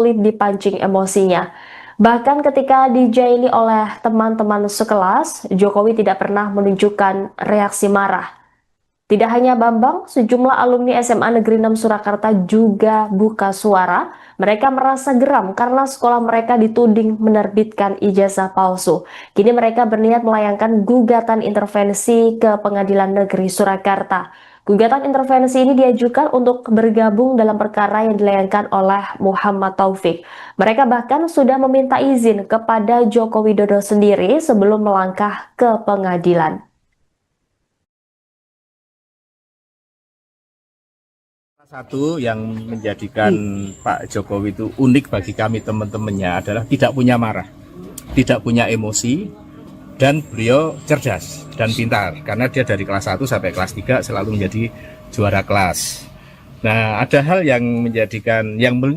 sulit dipancing emosinya. Bahkan ketika dijaili oleh teman-teman sekelas, Jokowi tidak pernah menunjukkan reaksi marah. Tidak hanya Bambang, sejumlah alumni SMA Negeri 6 Surakarta juga buka suara. Mereka merasa geram karena sekolah mereka dituding menerbitkan ijazah palsu. Kini mereka berniat melayangkan gugatan intervensi ke Pengadilan Negeri Surakarta. Gugatan intervensi ini diajukan untuk bergabung dalam perkara yang dilayangkan oleh Muhammad Taufik. Mereka bahkan sudah meminta izin kepada Joko Widodo sendiri sebelum melangkah ke pengadilan. Satu yang menjadikan Pak Jokowi itu unik bagi kami teman-temannya adalah tidak punya marah, tidak punya emosi, dan beliau cerdas dan pintar karena dia dari kelas 1 sampai kelas 3 selalu menjadi juara kelas. Nah, ada hal yang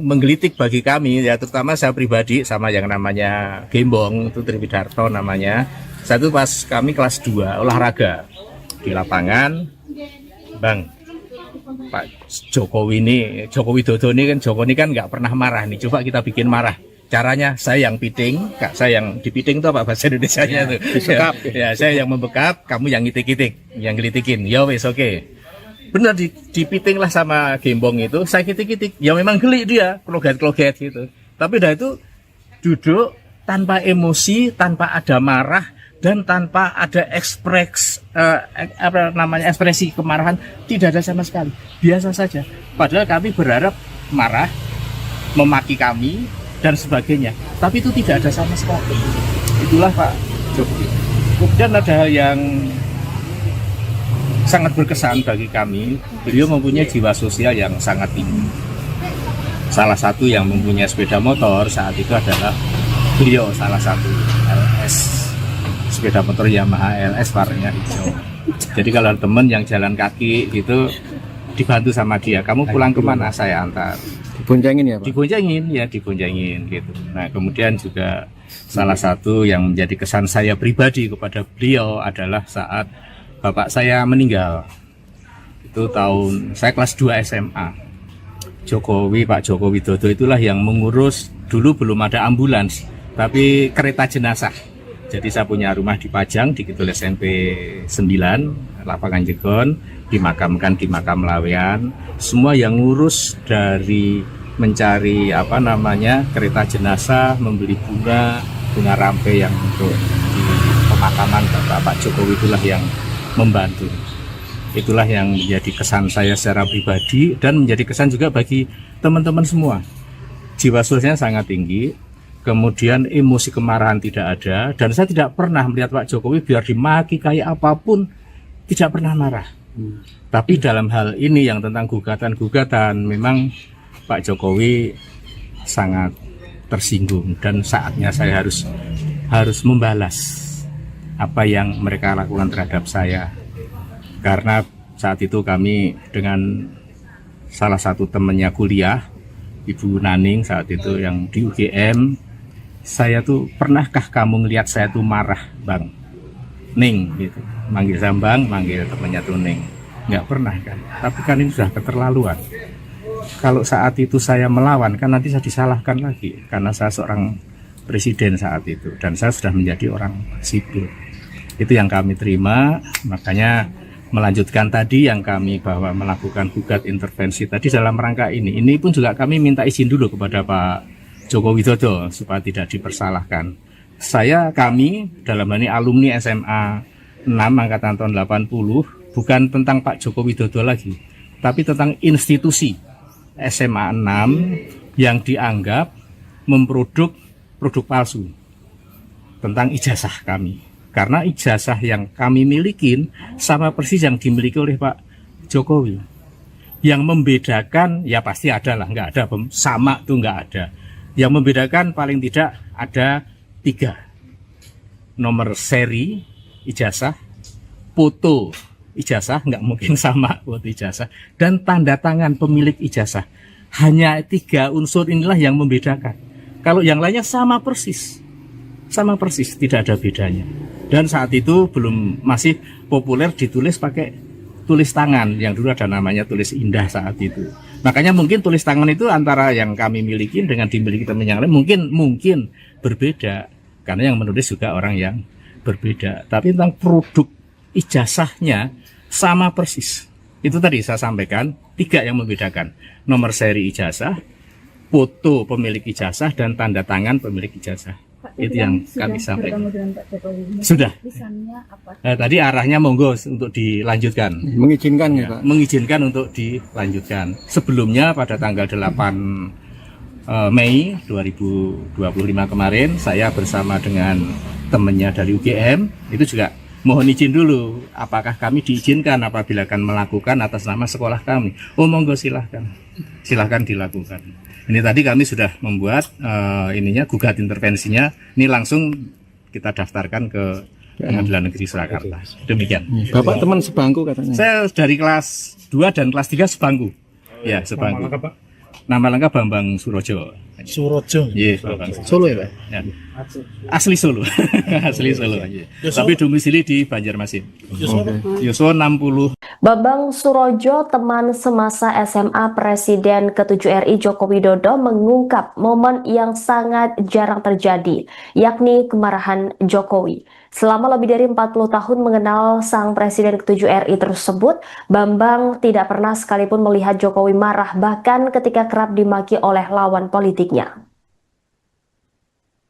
menggelitik bagi kami, ya terutama saya pribadi sama yang namanya Gembong, itu Triwidarto namanya. Satu pas kami kelas 2 olahraga di lapangan, Bang, Pak Jokowi Widodo ini kan nggak pernah marah nih. Coba kita bikin marah. Caranya saya yang piting, Kak, saya yang dipiting itu apa bahasa Indonesianya tuh? Dibekap. Ya, saya yang membekap, kamu yang ngitik-ngitik, yang gelitikin. Ya wes oke. Benar dipiting lah sama Gembong itu, saya kitik-kitik. Ya memang geli dia, kloget-kloget gitu. Tapi dah itu duduk tanpa emosi, tanpa ada marah, dan tanpa ada ekspresi kemarahan, tidak ada sama sekali, biasa saja. Padahal kami berharap marah, memaki kami dan sebagainya, tapi itu tidak ada sama sekali. Itulah Pak Jokowi. Kemudian ada hal yang sangat berkesan bagi kami, beliau mempunyai jiwa sosial yang sangat tinggi. Salah satu yang mempunyai sepeda motor saat itu adalah beliau, salah satu LS, sepeda motor Yamaha LS warnanya hijau. Jadi kalau temen yang jalan kaki itu dibantu sama dia, kamu pulang kemana, saya antar. Diboncengin ya Pak? Diboncengin gitu. Nah kemudian juga salah satu yang menjadi kesan saya pribadi kepada beliau adalah saat bapak saya meninggal. Itu tahun saya kelas 2 SMA. Pak Joko Widodo itulah yang mengurus, dulu belum ada ambulans, tapi kereta jenazah. Jadi saya punya rumah di Pajang, di Kidul SMP 9, lapangan Jegon, dimakamkan di makam Lawean. Semua yang ngurus dari mencari kereta jenazah, membeli bunga rampe yang untuk di pemakaman Bapak Jokowi itulah yang membantu. Itulah yang menjadi kesan saya secara pribadi dan menjadi kesan juga bagi teman-teman semua. Jiwa sosialnya sangat tinggi. Kemudian emosi kemarahan tidak ada, dan saya tidak pernah melihat Pak Jokowi biar dimaki kayak apapun tidak pernah marah. Tapi dalam hal ini yang tentang gugatan-gugatan, memang Pak Jokowi sangat tersinggung dan saatnya saya harus membalas apa yang mereka lakukan terhadap saya. Karena saat itu kami dengan salah satu temannya kuliah, Ibu Naning saat itu yang di UGM, saya tuh, pernahkah kamu ngelihat saya tuh marah, Bang? Ning, gitu. Manggil Sambang, manggil temannya tuh Ning. Nggak pernah kan? Tapi kan ini sudah keterlaluan. Kalau saat itu saya melawan, kan nanti saya disalahkan lagi. Karena saya seorang presiden saat itu. Dan saya sudah menjadi orang sipil. Itu yang kami terima, makanya melanjutkan tadi yang kami bahwa melakukan gugat intervensi tadi dalam rangka ini. Ini pun juga kami minta izin dulu kepada Pak Joko Widodo supaya tidak dipersalahkan. Kami dalam hal ini alumni SMA 6 angkatan tahun 80, bukan tentang Pak Joko Widodo lagi, tapi tentang institusi SMA 6 yang dianggap memproduk produk palsu tentang ijazah kami. Karena ijazah yang kami milikin sama persis yang dimiliki oleh Pak Jokowi. Yang membedakan ya pasti ada lah, nggak ada sama tuh nggak ada. Yang membedakan paling tidak ada 3. Nomor seri ijazah, foto ijazah, nggak mungkin sama foto ijazah, dan tanda tangan pemilik ijazah. Hanya 3 unsur inilah yang membedakan. Kalau yang lainnya sama persis, tidak ada bedanya. Dan saat itu masih populer ditulis pakai tulis tangan, yang dulu ada namanya tulis indah saat itu. Makanya mungkin tulis tangan itu antara yang kami miliki dengan dimiliki teman yang lain mungkin berbeda, karena yang menulis juga orang yang berbeda. Tapi tentang produk ijazahnya sama persis. Itu tadi saya sampaikan 3 yang membedakan: nomor seri ijazah, foto pemilik ijazah, dan tanda tangan pemilik ijazah. Pak, Itu yang kami sudah sampaikan. bertemu dengan Pak Jokowi. Sudah. Lisannya apa? Tadi arahnya monggo untuk dilanjutkan. Mengizinkan ya, Pak. Mengizinkan untuk dilanjutkan. Sebelumnya pada tanggal 8 Mei 2025 kemarin, saya bersama dengan temannya dari UGM itu juga mohon izin dulu, apakah kami diizinkan apabila akan melakukan atas nama sekolah kami. Oh monggo, silahkan dilakukan. Ini tadi kami sudah membuat gugat intervensinya, ini langsung kita daftarkan ke Pengadilan Negeri Surakarta. Demikian. Bapak teman sebangku katanya. Saya dari kelas 2 dan kelas 3 sebangku. Ya, sebangku. Nama lengkap Bambang Surojo. Surojo. Iya, Bambang Solo ya, Pak? Ya. Asli Solo. Asli Solo. Iya. Tapi domisili di Banjarmasin. Yuswa 60. Bambang Surojo, teman semasa SMA Presiden ke-7 RI Joko Widodo, mengungkap momen yang sangat jarang terjadi, yakni kemarahan Jokowi. Selama lebih dari 40 tahun mengenal sang Presiden ke-7 RI tersebut, Bambang tidak pernah sekalipun melihat Jokowi marah, bahkan ketika kerap dimaki oleh lawan politiknya.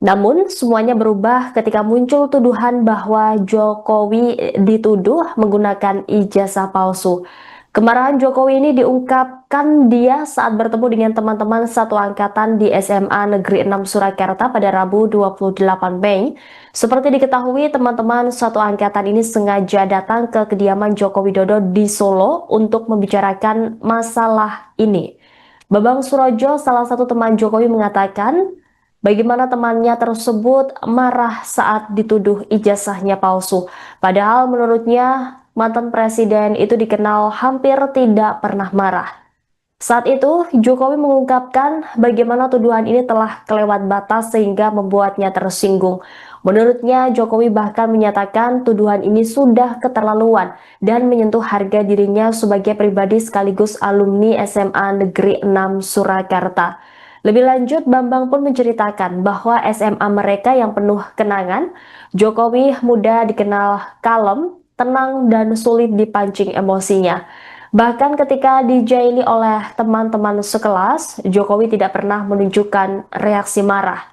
Namun, semuanya berubah ketika muncul tuduhan bahwa Jokowi dituduh menggunakan ijazah palsu. Kemarahan Jokowi ini diungkapkan dia saat bertemu dengan teman-teman satu angkatan di SMA Negeri 6 Surakarta pada Rabu 28 Mei. Seperti diketahui, teman-teman satu angkatan ini sengaja datang ke kediaman Joko Widodo di Solo untuk membicarakan masalah ini. Bambang Surojo, salah satu teman Jokowi, mengatakan bagaimana temannya tersebut marah saat dituduh ijazahnya palsu. Padahal menurutnya mantan presiden itu dikenal hampir tidak pernah marah. Saat itu Jokowi mengungkapkan bagaimana tuduhan ini telah kelewat batas sehingga membuatnya tersinggung. Menurutnya Jokowi bahkan menyatakan tuduhan ini sudah keterlaluan dan menyentuh harga dirinya sebagai pribadi sekaligus alumni SMA Negeri 6 Surakarta. Lebih lanjut, Bambang pun menceritakan bahwa SMA mereka yang penuh kenangan. Jokowi muda dikenal kalem, tenang, dan sulit dipancing emosinya. Bahkan ketika dijaili oleh teman-teman sekelas, Jokowi tidak pernah menunjukkan reaksi marah.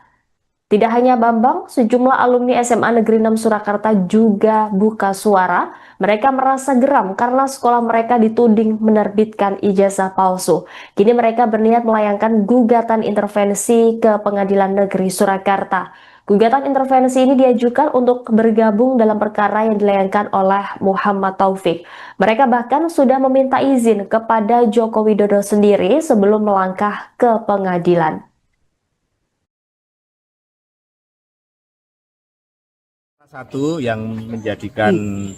Tidak hanya Bambang, sejumlah alumni SMA Negeri 6 Surakarta juga buka suara. Mereka merasa geram karena sekolah mereka dituding menerbitkan ijazah palsu. Kini mereka berniat melayangkan gugatan intervensi ke Pengadilan Negeri Surakarta. Gugatan intervensi ini diajukan untuk bergabung dalam perkara yang dilayangkan oleh Muhammad Taufik. Mereka bahkan sudah meminta izin kepada Joko Widodo sendiri sebelum melangkah ke pengadilan. Satu yang menjadikan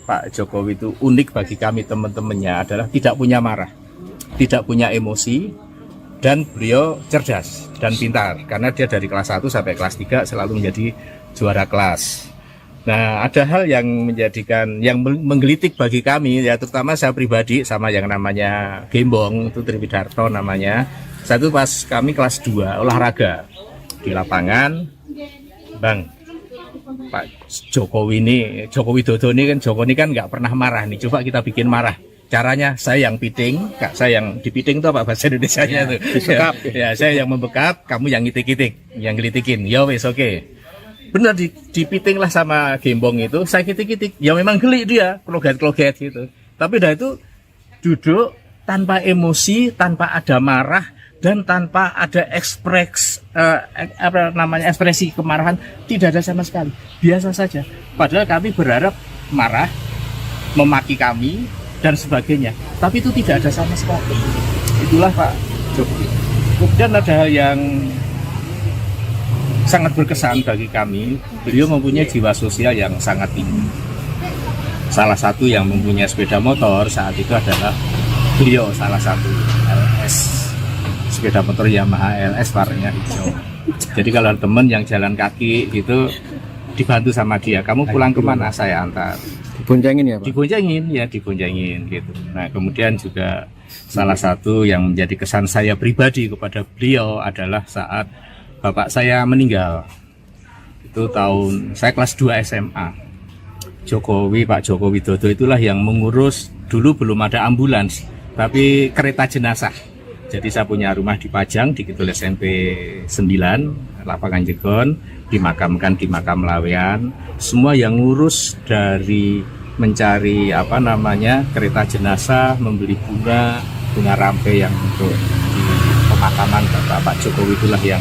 Pak Jokowi itu unik bagi kami teman-temannya adalah tidak punya marah, tidak punya emosi, dan beliau cerdas dan pintar karena dia dari kelas 1 sampai kelas 3 selalu menjadi juara kelas. Nah, ada hal yang menggelitik bagi kami, ya terutama saya pribadi sama yang namanya Gembong, itu Triwidarto namanya. Satu pas kami kelas 2 olahraga di lapangan, Bang, Pak Jokowi Widodo ini kan nggak pernah marah nih. Coba kita bikin marah. Caranya saya yang piting, Kak, saya yang dipiting tuh apa bahasa Indonesianya tuh? Disekap. Ya, saya yang membekap, kamu yang ngitik-ngitik, yang gelitikin. Ya wes oke. Benar dipiting lah sama Gembong itu, saya kitik-kitik. Ya memang geli dia, kloget-kloget gitu. Tapi dah itu duduk tanpa emosi, tanpa ada marah, dan tanpa ada ekspresi kemarahan, tidak ada sama sekali, biasa saja. Padahal kami berharap marah, memaki kami dan sebagainya, tapi itu tidak ada sama sekali. Itulah Pak Jokowi. Kemudian ada hal yang sangat berkesan bagi kami, beliau mempunyai jiwa sosial yang sangat tinggi. Salah satu yang mempunyai sepeda motor saat itu adalah beliau, salah satu LS. Sepeda motor Yamaha LS warnanya hijau. Jadi kalau teman yang jalan kaki gitu dibantu sama dia, kamu pulang kemana, saya antar. Diboncengin ya, Pak? Diboncengin gitu. Nah kemudian juga Salah satu yang menjadi kesan saya pribadi kepada beliau adalah saat bapak saya meninggal. Itu tahun saya kelas 2 SMA. Pak Joko Widodo itulah yang mengurus, dulu belum ada ambulans, tapi kereta jenazah. Jadi saya punya rumah di Pajang, di Kidul SMP 9, Lapangan Jegon, dimakamkan di makam Lawean. Semua yang ngurus dari mencari kereta jenazah, membeli bunga rampe yang untuk di pemakaman Pak Jokowi itulah yang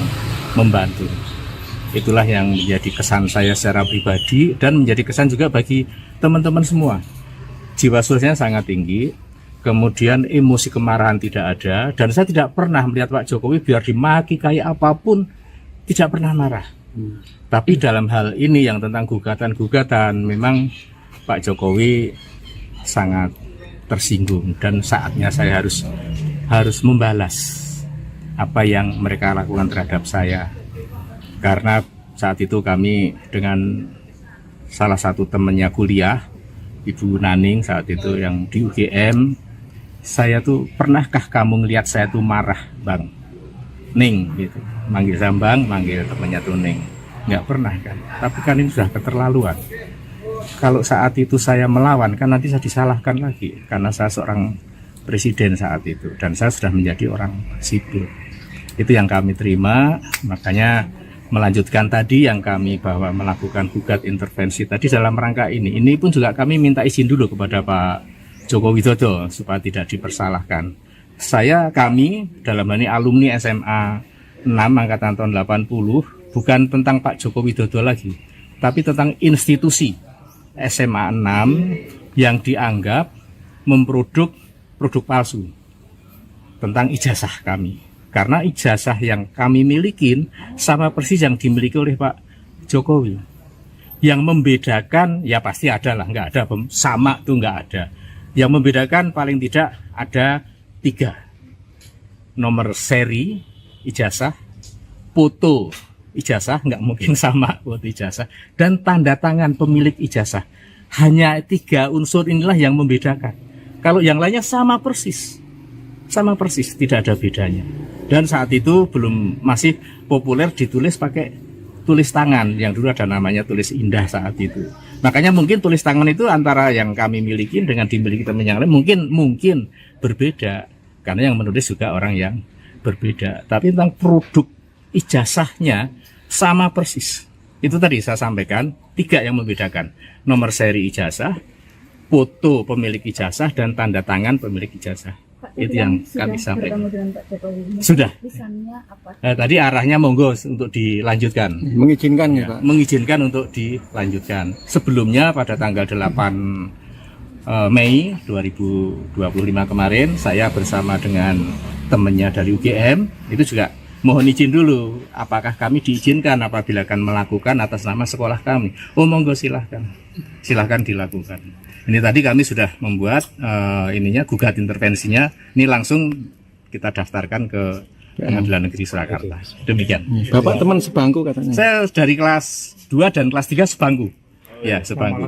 membantu. Itulah yang menjadi kesan saya secara pribadi dan menjadi kesan juga bagi teman-teman semua. Jiwa sosialnya sangat tinggi, kemudian emosi kemarahan tidak ada, dan saya tidak pernah melihat Pak Jokowi biar dimaki kayak apapun, tidak pernah marah. Tapi dalam hal ini yang tentang gugatan-gugatan, memang Pak Jokowi sangat tersinggung dan saatnya saya harus membalas apa yang mereka lakukan terhadap saya. Karena saat itu kami dengan salah satu temannya kuliah, Ibu Naning saat itu yang di UGM, saya tuh, pernahkah kamu ngelihat saya tuh marah, Bang? Ning, gitu. Manggil Sambang, manggil temannya tuh Ning. Nggak pernah kan? Tapi kan ini sudah keterlaluan. Kalau saat itu saya melawan, kan nanti saya disalahkan lagi. Karena saya seorang presiden saat itu. Dan saya sudah menjadi orang sipil. Itu yang kami terima, makanya melanjutkan tadi yang kami bahwa melakukan gugat intervensi tadi dalam rangka ini. Ini pun juga kami minta izin dulu kepada Pak Joko Widodo supaya tidak dipersalahkan. Kami dalam hal ini alumni SMA 6 angkatan tahun 80, bukan tentang Pak Joko Widodo lagi, tapi tentang institusi SMA 6 yang dianggap memproduk produk palsu tentang ijazah kami. Karena ijazah yang kami milikin sama persis yang dimiliki oleh Pak Jokowi. Yang membedakan, ya pasti ada lah, nggak ada, sama tuh nggak ada. Yang membedakan paling tidak ada 3. Nomor seri ijazah, foto ijazah, nggak mungkin sama foto ijazah, dan tanda tangan pemilik ijazah. Hanya 3 unsur inilah yang membedakan. Kalau yang lainnya sama persis, tidak ada bedanya. Dan saat itu masih populer ditulis pakai tulis tangan, yang dulu ada namanya tulis indah saat itu. Makanya mungkin tulis tangan itu antara yang kami miliki dengan dimiliki teman yang lain mungkin berbeda, karena yang menulis juga orang yang berbeda. Tapi tentang produk ijazahnya sama persis. Itu tadi saya sampaikan 3 yang membedakan: nomor seri ijazah, foto pemilik ijazah, dan tanda tangan pemilik ijazah. Pak, itu yang kami sampaikan. Sudah. Tadi arahnya monggo untuk dilanjutkan. Mengizinkan ya, Pak? Mengizinkan untuk dilanjutkan. Sebelumnya pada tanggal 8 Mei 2025 kemarin, saya bersama dengan temannya dari UGM itu juga mohon izin dulu, apakah kami diizinkan apabila akan melakukan atas nama sekolah kami. Oh monggo, silahkan dilakukan. Ini tadi kami sudah membuat gugat intervensinya. Ini langsung kita daftarkan ke Pengadilan Negeri Surakarta. Demikian. Bapak teman sebangku katanya. Saya dari kelas 2 dan kelas 3 sebangku. Ya, sebangku.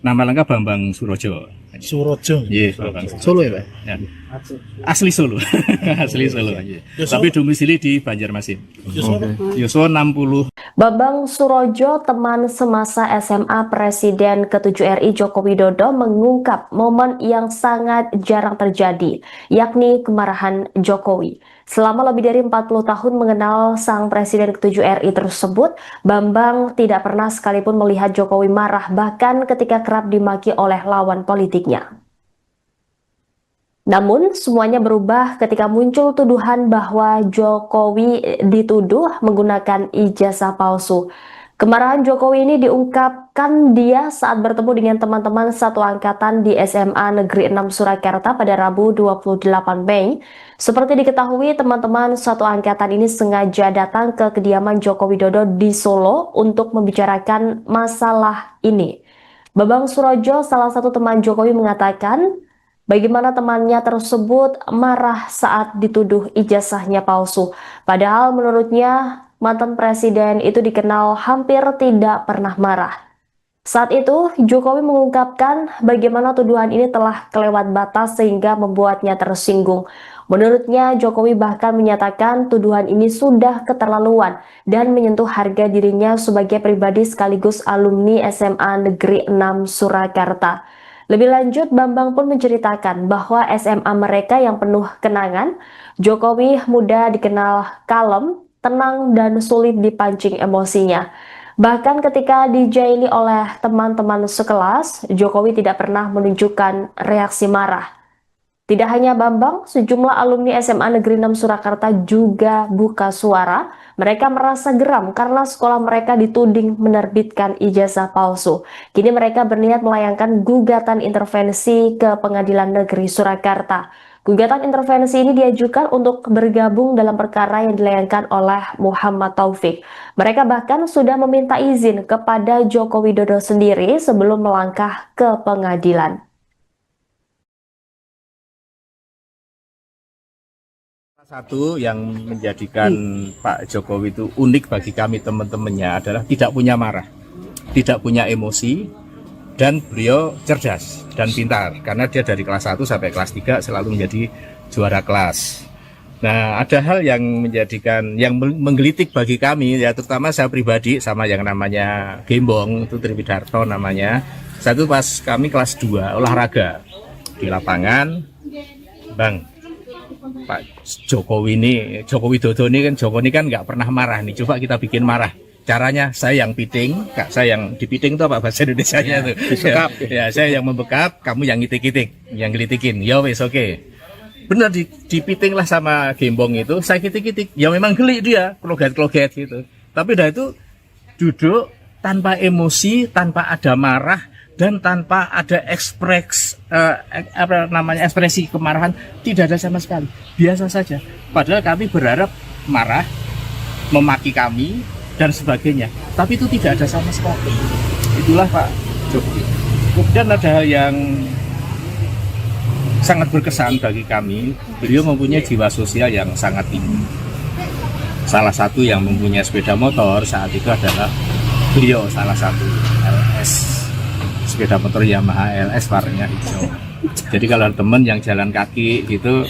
Nama lengkap Bambang Surojo. Iya, Solo ya, Pak? Ya. Asli Solo. Asli Solo. Ya. Tapi domisili di Banjarmasin. Yuswa 60. Bambang Surojo, teman semasa SMA Presiden ke-7 RI Joko Widodo, mengungkap momen yang sangat jarang terjadi, yakni kemarahan Jokowi. Selama lebih dari 40 tahun mengenal sang Presiden ke-7 RI tersebut, Bambang tidak pernah sekalipun melihat Jokowi marah, bahkan ketika kerap dimaki oleh lawan politiknya. Namun, semuanya berubah ketika muncul tuduhan bahwa Jokowi dituduh menggunakan ijazah palsu. Kemarahan Jokowi ini diungkapkan dia saat bertemu dengan teman-teman satu angkatan di SMA Negeri 6 Surakarta pada Rabu 28 Mei. Seperti diketahui, teman-teman satu angkatan ini sengaja datang ke kediaman Joko Widodo di Solo untuk membicarakan masalah ini. Bambang Surojo, salah satu teman Jokowi, mengatakan bagaimana temannya tersebut marah saat dituduh ijazahnya palsu. Padahal menurutnya mantan presiden itu dikenal hampir tidak pernah marah. Saat itu, Jokowi mengungkapkan bagaimana tuduhan ini telah kelewat batas sehingga membuatnya tersinggung. Menurutnya, Jokowi bahkan menyatakan tuduhan ini sudah keterlaluan dan menyentuh harga dirinya sebagai pribadi sekaligus alumni SMA Negeri 6 Surakarta. Lebih lanjut, Bambang pun menceritakan bahwa SMA mereka yang penuh kenangan, Jokowi mudah dikenal kalem, tenang, dan sulit dipancing emosinya. Bahkan ketika dijaili oleh teman-teman sekelas, Jokowi tidak pernah menunjukkan reaksi marah. Tidak hanya Bambang, sejumlah alumni SMA Negeri 6 Surakarta juga buka suara. Mereka merasa geram karena sekolah mereka dituding menerbitkan ijazah palsu. Kini mereka berniat melayangkan gugatan intervensi ke Pengadilan Negeri Surakarta. Gugatan intervensi ini diajukan untuk bergabung dalam perkara yang dilayangkan oleh Muhammad Taufik. Mereka bahkan sudah meminta izin kepada Joko Widodo sendiri sebelum melangkah ke pengadilan. Satu yang menjadikan Pak Jokowi itu unik bagi kami teman-temannya adalah tidak punya marah, tidak punya emosi, dan beliau cerdas dan pintar karena dia dari kelas 1 sampai kelas 3 selalu menjadi juara kelas. Nah, ada hal yang yang menggelitik bagi kami, ya terutama saya pribadi sama yang namanya Gembong, itu Triwidarto namanya. Satu pas kami kelas 2 olahraga di lapangan, Bang, Pak Jokowi Widodo ini kan nggak pernah marah nih. Coba kita bikin marah. Caranya saya yang piting, Kak, saya yang dipiting itu apa bahasa Indonesianya tuh? Disekap. Ya, saya yang membekap, kamu yang ngitik-ngitik, yang gelitikin. Ya wes oke. Benar dipiting lah sama Gembong itu, saya kitik-kitik. Ya memang geli dia, kloget-kloget gitu. Tapi dah itu duduk tanpa emosi, tanpa ada marah, dan tanpa ada ekspresi kemarahan, tidak ada sama sekali, biasa saja. Padahal kami berharap marah, memaki kami dan sebagainya, tapi itu tidak ada sama sekali. Itulah Pak Jokowi. Kemudian ada hal yang sangat berkesan bagi kami, beliau mempunyai jiwa sosial yang sangat tinggi. Salah satu yang mempunyai sepeda motor saat itu adalah beliau, salah satu LS, sepeda motor Yamaha LS warnanya hijau. Jadi kalau teman yang jalan kaki gitu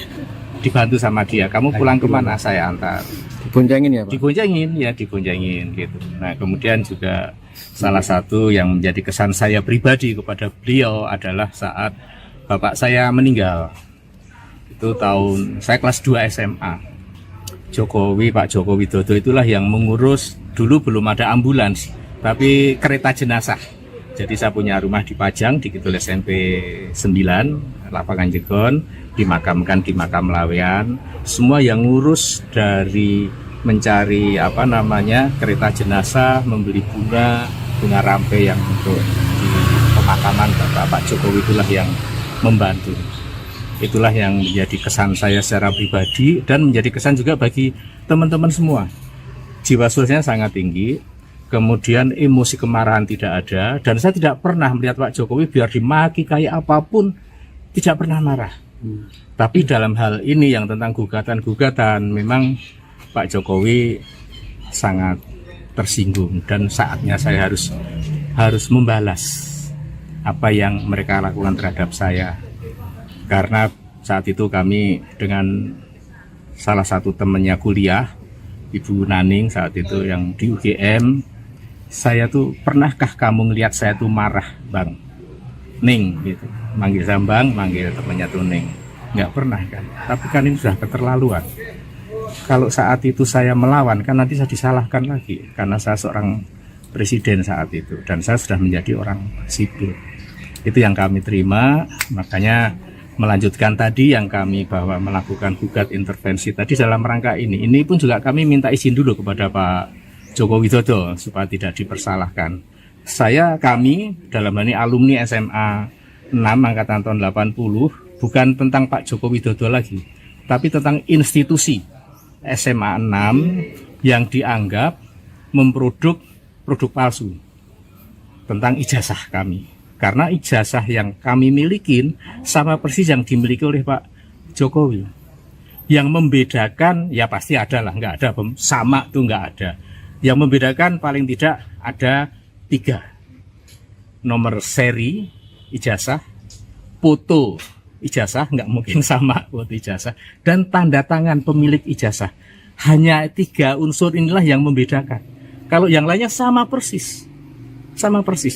dibantu sama dia, kamu pulang kemana, saya antar. Diboncengin ya Pak? Diboncengin gitu. Nah, kemudian juga salah satu yang menjadi kesan saya pribadi kepada beliau adalah saat bapak saya meninggal. Itu tahun saya kelas 2 SMA. Pak Joko Widodo itulah yang mengurus, dulu belum ada ambulans, tapi kereta jenazah. Jadi saya punya rumah di Pajang, di Kidul SMP 9, Lapangan Jegon, dimakamkan di Makam Lawean. Semua yang ngurus dari mencari kereta jenazah, membeli bunga rampe yang untuk di pemakaman Bapak Jokowi, itulah yang membantu. Itulah yang menjadi kesan saya secara pribadi dan menjadi kesan juga bagi teman-teman semua. Jiwa sosialnya sangat tinggi. Kemudian emosi kemarahan tidak ada, dan saya tidak pernah melihat Pak Jokowi biar dimaki kayak apapun tidak pernah marah. Tapi dalam hal ini yang tentang gugatan-gugatan, memang Pak Jokowi sangat tersinggung dan saatnya saya harus membalas apa yang mereka lakukan terhadap saya. Karena saat itu kami dengan salah satu temannya kuliah, Ibu Naning saat itu yang di UGM, saya tuh, pernahkah kamu ngelihat saya tuh marah, Bang? Ning gitu, manggil saya Bang, manggil temannya tuh Ning. Nggak pernah kan, tapi kan ini sudah keterlaluan. Kalau saat itu saya melawan, kan nanti saya disalahkan lagi, karena saya seorang presiden saat itu, dan saya sudah menjadi orang sipil. Itu yang kami terima, makanya melanjutkan tadi yang kami bahwa melakukan gugat intervensi tadi dalam rangka ini. Ini pun juga kami minta izin dulu kepada Pak Joko Widodo supaya tidak dipersalahkan. Kami dalam hal ini alumni SMA 6 angkatan tahun 80, bukan tentang Pak Joko Widodo lagi, tapi tentang institusi SMA 6 yang dianggap memproduk produk palsu tentang ijazah kami. Karena ijazah yang kami milikin sama persis yang dimiliki oleh Pak Jokowi. Yang membedakan, ya pasti ada lah, nggak ada sama tuh nggak ada. Yang membedakan paling tidak ada 3. nomor seri ijazah, foto ijazah, nggak mungkin sama foto ijazah, dan tanda tangan pemilik ijazah. Hanya 3 unsur inilah yang membedakan. Kalau yang lainnya sama persis,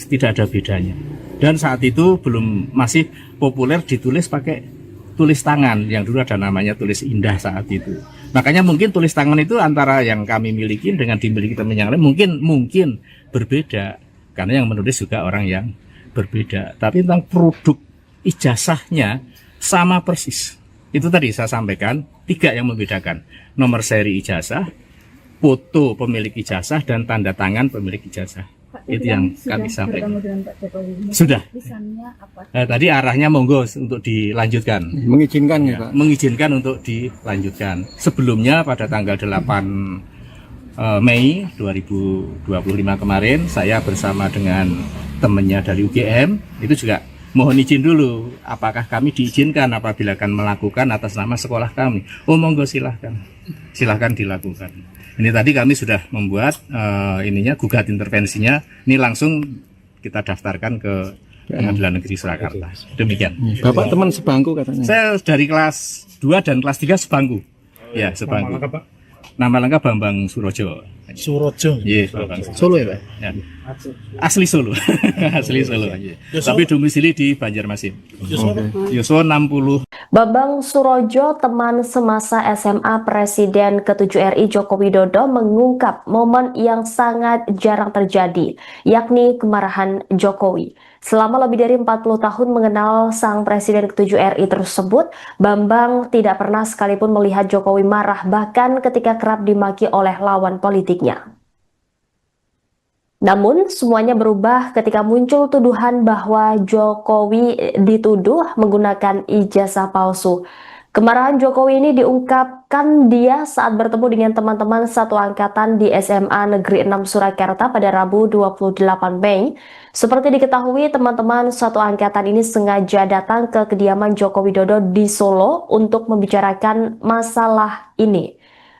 tidak ada bedanya. Dan saat itu masih populer ditulis pakai tulis tangan, yang dulu ada namanya tulis indah saat itu. Makanya mungkin tulis tangan itu antara yang kami miliki dengan dimiliki teman yang lain mungkin berbeda, karena yang menulis juga orang yang berbeda. Tapi tentang produk ijazahnya sama persis. Itu tadi saya sampaikan 3 yang membedakan: nomor seri ijazah, foto pemilik ijazah, dan tanda tangan pemilik ijazah. Pak, Itu yang kami sampaikan. Bertemu dengan Pak Jokowi. Sudah. Pesannya apa? Tadi arahnya monggo untuk dilanjutkan. Mengizinkan ya, Ya, Pak. mengizinkan untuk dilanjutkan. Sebelumnya pada tanggal 8 Mei 2025 kemarin, saya bersama dengan temannya dari UGM itu juga mohon izin dulu, apakah kami diizinkan apabila akan melakukan atas nama sekolah kami. Oh monggo, silahkan dilakukan. Ini tadi kami sudah membuat gugat intervensinya. Ini langsung kita daftarkan ke Pengadilan Negeri Surakarta. Demikian. Bapak teman sebangku katanya. Saya dari kelas 2 dan kelas 3 sebangku. Ya, sebangku. Nama lengkap Bambang Surojo. Iya, Bambang Surojo. Solo ya, Pak? Ya. Asli Solo. Asli Solo. Iya. Tapi domisili di Banjarmasin. Yuswa 60. Bambang Surojo, teman semasa SMA Presiden ke-7 RI Joko Widodo, mengungkap momen yang sangat jarang terjadi, yakni kemarahan Jokowi. Selama lebih dari 40 tahun mengenal sang Presiden ke-7 RI tersebut, Bambang tidak pernah sekalipun melihat Jokowi marah, bahkan ketika kerap dimaki oleh lawan politiknya. Namun, semuanya berubah ketika muncul tuduhan bahwa Jokowi dituduh menggunakan ijazah palsu. Kemarahan Jokowi ini diungkapkan dia saat bertemu dengan teman-teman satu angkatan di SMA Negeri 6 Surakarta pada Rabu 28 Mei. Seperti diketahui, teman-teman satu angkatan ini sengaja datang ke kediaman Joko Widodo di Solo untuk membicarakan masalah ini.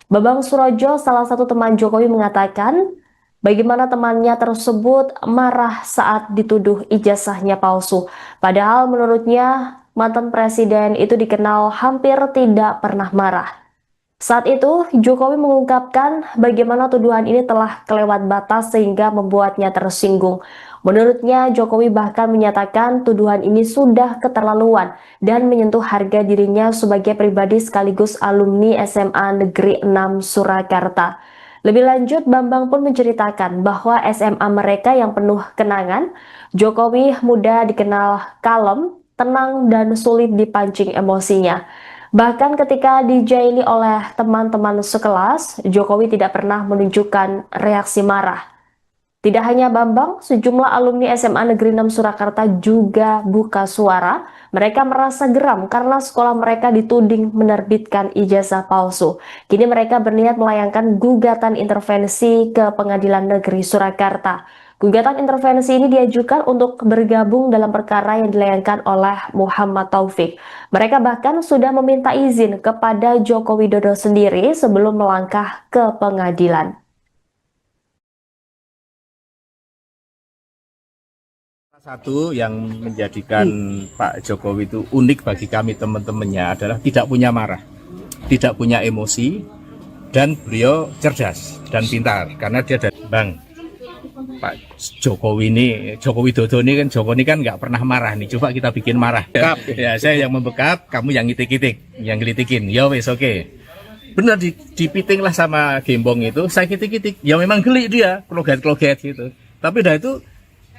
Bambang Surojo, salah satu teman Jokowi, mengatakan bagaimana temannya tersebut marah saat dituduh ijazahnya palsu. Padahal menurutnya mantan presiden itu dikenal hampir tidak pernah marah. Saat itu, Jokowi mengungkapkan bagaimana tuduhan ini telah kelewat batas sehingga membuatnya tersinggung. Menurutnya, Jokowi bahkan menyatakan tuduhan ini sudah keterlaluan dan menyentuh harga dirinya sebagai pribadi sekaligus alumni SMA Negeri 6 Surakarta. Lebih lanjut, Bambang pun menceritakan bahwa SMA mereka yang penuh kenangan, Jokowi muda dikenal kalem, tenang, dan sulit dipancing emosinya. Bahkan ketika dijaili oleh teman-teman sekelas, Jokowi tidak pernah menunjukkan reaksi marah. Tidak hanya Bambang, sejumlah alumni SMA Negeri 6 Surakarta juga buka suara. Mereka merasa geram karena sekolah mereka dituding menerbitkan ijazah palsu. Kini mereka berniat melayangkan gugatan intervensi ke Pengadilan Negeri Surakarta. Gugatan intervensi ini diajukan untuk bergabung dalam perkara yang dilayangkan oleh Muhammad Taufik. Mereka bahkan sudah meminta izin kepada Joko Widodo sendiri sebelum melangkah ke pengadilan. Satu yang menjadikan Pak Jokowi itu unik bagi kami teman-temannya adalah tidak punya marah, tidak punya emosi, dan beliau cerdas dan pintar karena dia dari Bang. Pak Jokowi ini, Joko Widodo ini kan nggak pernah marah nih. Coba kita bikin marah. Ya, saya yang membekap, kamu yang ngitik-ngitik, yang ngelitikin. Ya wes oke. Benar dipiting lah sama Gembong itu, saya kitik-kitik. Ya memang geli dia, kloget-kloget gitu. Tapi dah itu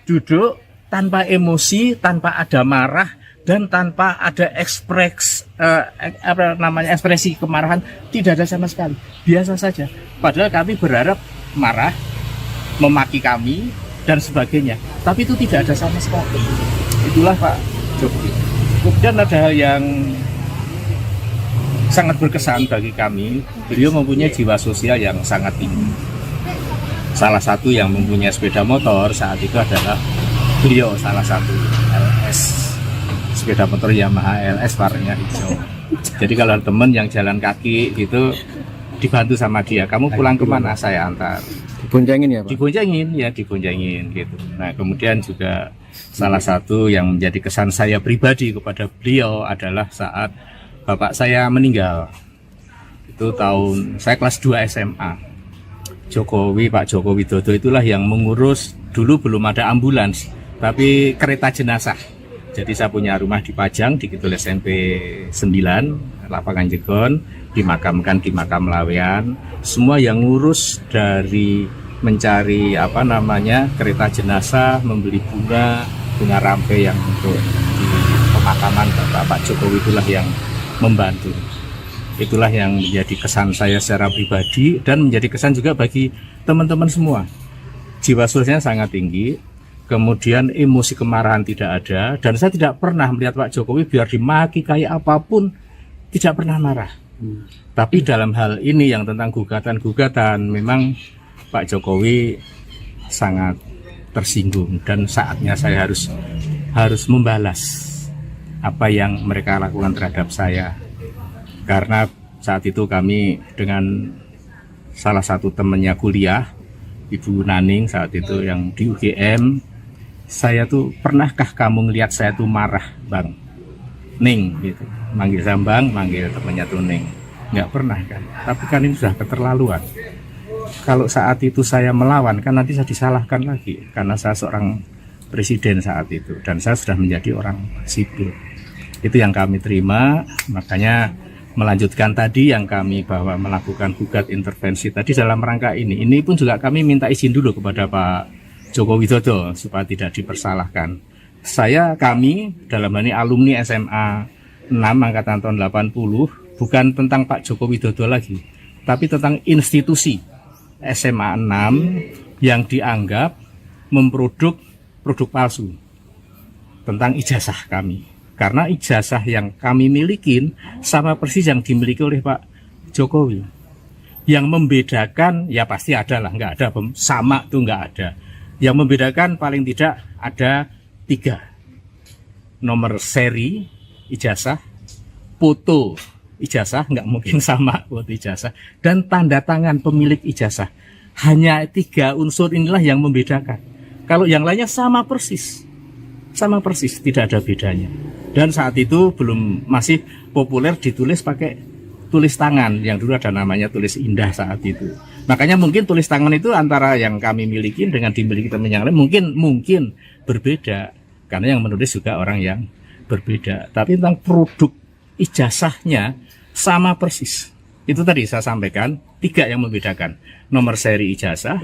duduk tanpa emosi, tanpa ada marah, dan tanpa ada ekspresi kemarahan, tidak ada sama sekali. Biasa saja. Padahal kami berharap marah, memaki kami, dan sebagainya. Tapi itu tidak ada sama sekali. Itulah Pak Jokowi. Kemudian ada hal yang sangat berkesan bagi kami. Beliau mempunyai jiwa sosial yang sangat tinggi. Salah satu yang mempunyai sepeda motor saat itu adalah beliau, salah satu LS, sepeda motor Yamaha LS warnanya hijau. Jadi kalau teman yang jalan kaki gitu dibantu sama dia, kamu pulang kemana, saya antar. Diboncengin ya, Pak? Diboncengin gitu. Nah kemudian juga Salah satu yang menjadi kesan saya pribadi kepada beliau adalah saat bapak saya meninggal. Itu tahun saya kelas 2 SMA. Pak Joko Widodo itulah yang mengurus, dulu belum ada ambulans, tapi kereta jenazah. Jadi saya punya rumah di Pajang, di Kidul SMP 9, Lapangan Jegon, dimakamkan di makam Lawean. Semua yang ngurus dari mencari kereta jenazah, membeli bunga rampe yang untuk di pemakaman Pak Jokowi, itulah yang membantu. Itulah yang menjadi kesan saya secara pribadi dan menjadi kesan juga bagi teman-teman semua. Jiwa sosialnya sangat tinggi, kemudian emosi kemarahan tidak ada, dan saya tidak pernah melihat Pak Jokowi biar dimaki kayak apapun tidak pernah marah. Tapi dalam hal ini yang tentang gugatan-gugatan, memang Pak Jokowi sangat tersinggung dan saatnya saya harus membalas apa yang mereka lakukan terhadap saya. Karena saat itu kami dengan salah satu temannya kuliah, Ibu Naning saat itu yang di UGM, saya tuh, pernahkah kamu ngelihat saya tuh marah, Bang? Ning gitu. Manggil Sambang, manggil temannya tuh Ning. Nggak pernah kan. Tapi kan ini sudah keterlaluan. Kalau saat itu saya melawan, kan nanti saya disalahkan lagi karena saya seorang presiden saat itu dan saya sudah menjadi orang sipil. Itu yang kami terima, makanya melanjutkan tadi yang kami bahwa melakukan gugat intervensi tadi dalam rangka ini. Ini pun juga kami minta izin dulu kepada Pak Joko Widodo supaya tidak dipersalahkan. Kami dalam hal ini alumni SMA 6 angkatan tahun 80, bukan tentang Pak Joko Widodo lagi, tapi tentang institusi SMA 6 yang dianggap memproduk produk palsu tentang ijazah kami. Karena ijazah yang kami milikin sama persis yang dimiliki oleh Pak Jokowi. Yang membedakan, ya pasti ada lah, nggak ada sama tuh nggak ada. Yang membedakan paling tidak ada 3. Nomor seri ijazah, foto ijazah, nggak mungkin sama foto ijazah, dan tanda tangan pemilik ijazah. Hanya 3 unsur inilah yang membedakan. Kalau yang lainnya sama persis, tidak ada bedanya. Dan saat itu masih populer ditulis pakai tulis tangan, yang dulu ada namanya tulis indah saat itu. Makanya mungkin tulis tangan itu antara yang kami miliki dengan dimiliki teman yang lain mungkin berbeda, karena yang menulis juga orang yang berbeda. Tapi tentang produk ijazahnya sama persis. Itu tadi saya sampaikan 3 yang membedakan: nomor seri ijazah,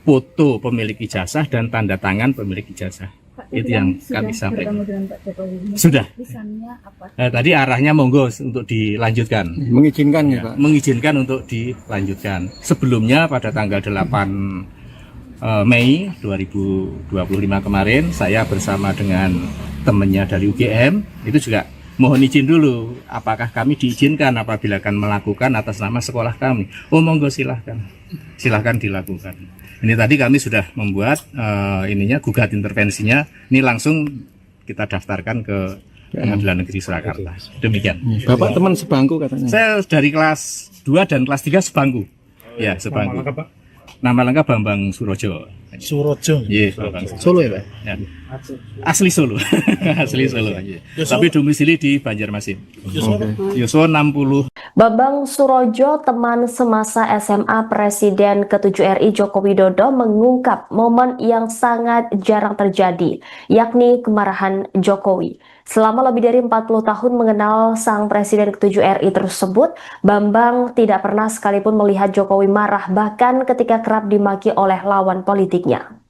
foto pemilik ijazah, dan tanda tangan pemilik ijazah. Pak, itu yang kami sampaikan. Pak Jokowi. Sudah. Pesannya apa? Tadi arahnya monggo untuk dilanjutkan. Mengizinkan ya, Pak. Mengizinkan untuk dilanjutkan. Sebelumnya pada tanggal 8 Mei 2025 kemarin, saya bersama dengan temannya dari UGM itu juga mohon izin dulu, apakah kami diizinkan apabila akan melakukan atas nama sekolah kami. Oh monggo, silahkan dilakukan. Ini tadi kami sudah membuat gugat intervensinya. Ini langsung kita daftarkan ke Pengadilan Negeri Surakarta. Demikian. Bapak teman sebangku katanya. Saya dari kelas 2 dan kelas 3 sebangku. Ya, sebangku. Nama lengkap Bambang Surojo. Iya, Bambang Solo ya, Pak? Ya. Asli Solo. Asli Solo. Tapi domisili di Banjarmasin. Yuswa 60. Bambang Surojo, teman semasa SMA Presiden ke-7 RI Joko Widodo, mengungkap momen yang sangat jarang terjadi, yakni kemarahan Jokowi. Selama lebih dari 40 tahun mengenal sang Presiden ke-7 RI tersebut, Bambang tidak pernah sekalipun melihat Jokowi marah, bahkan ketika kerap dimaki oleh lawan politiknya.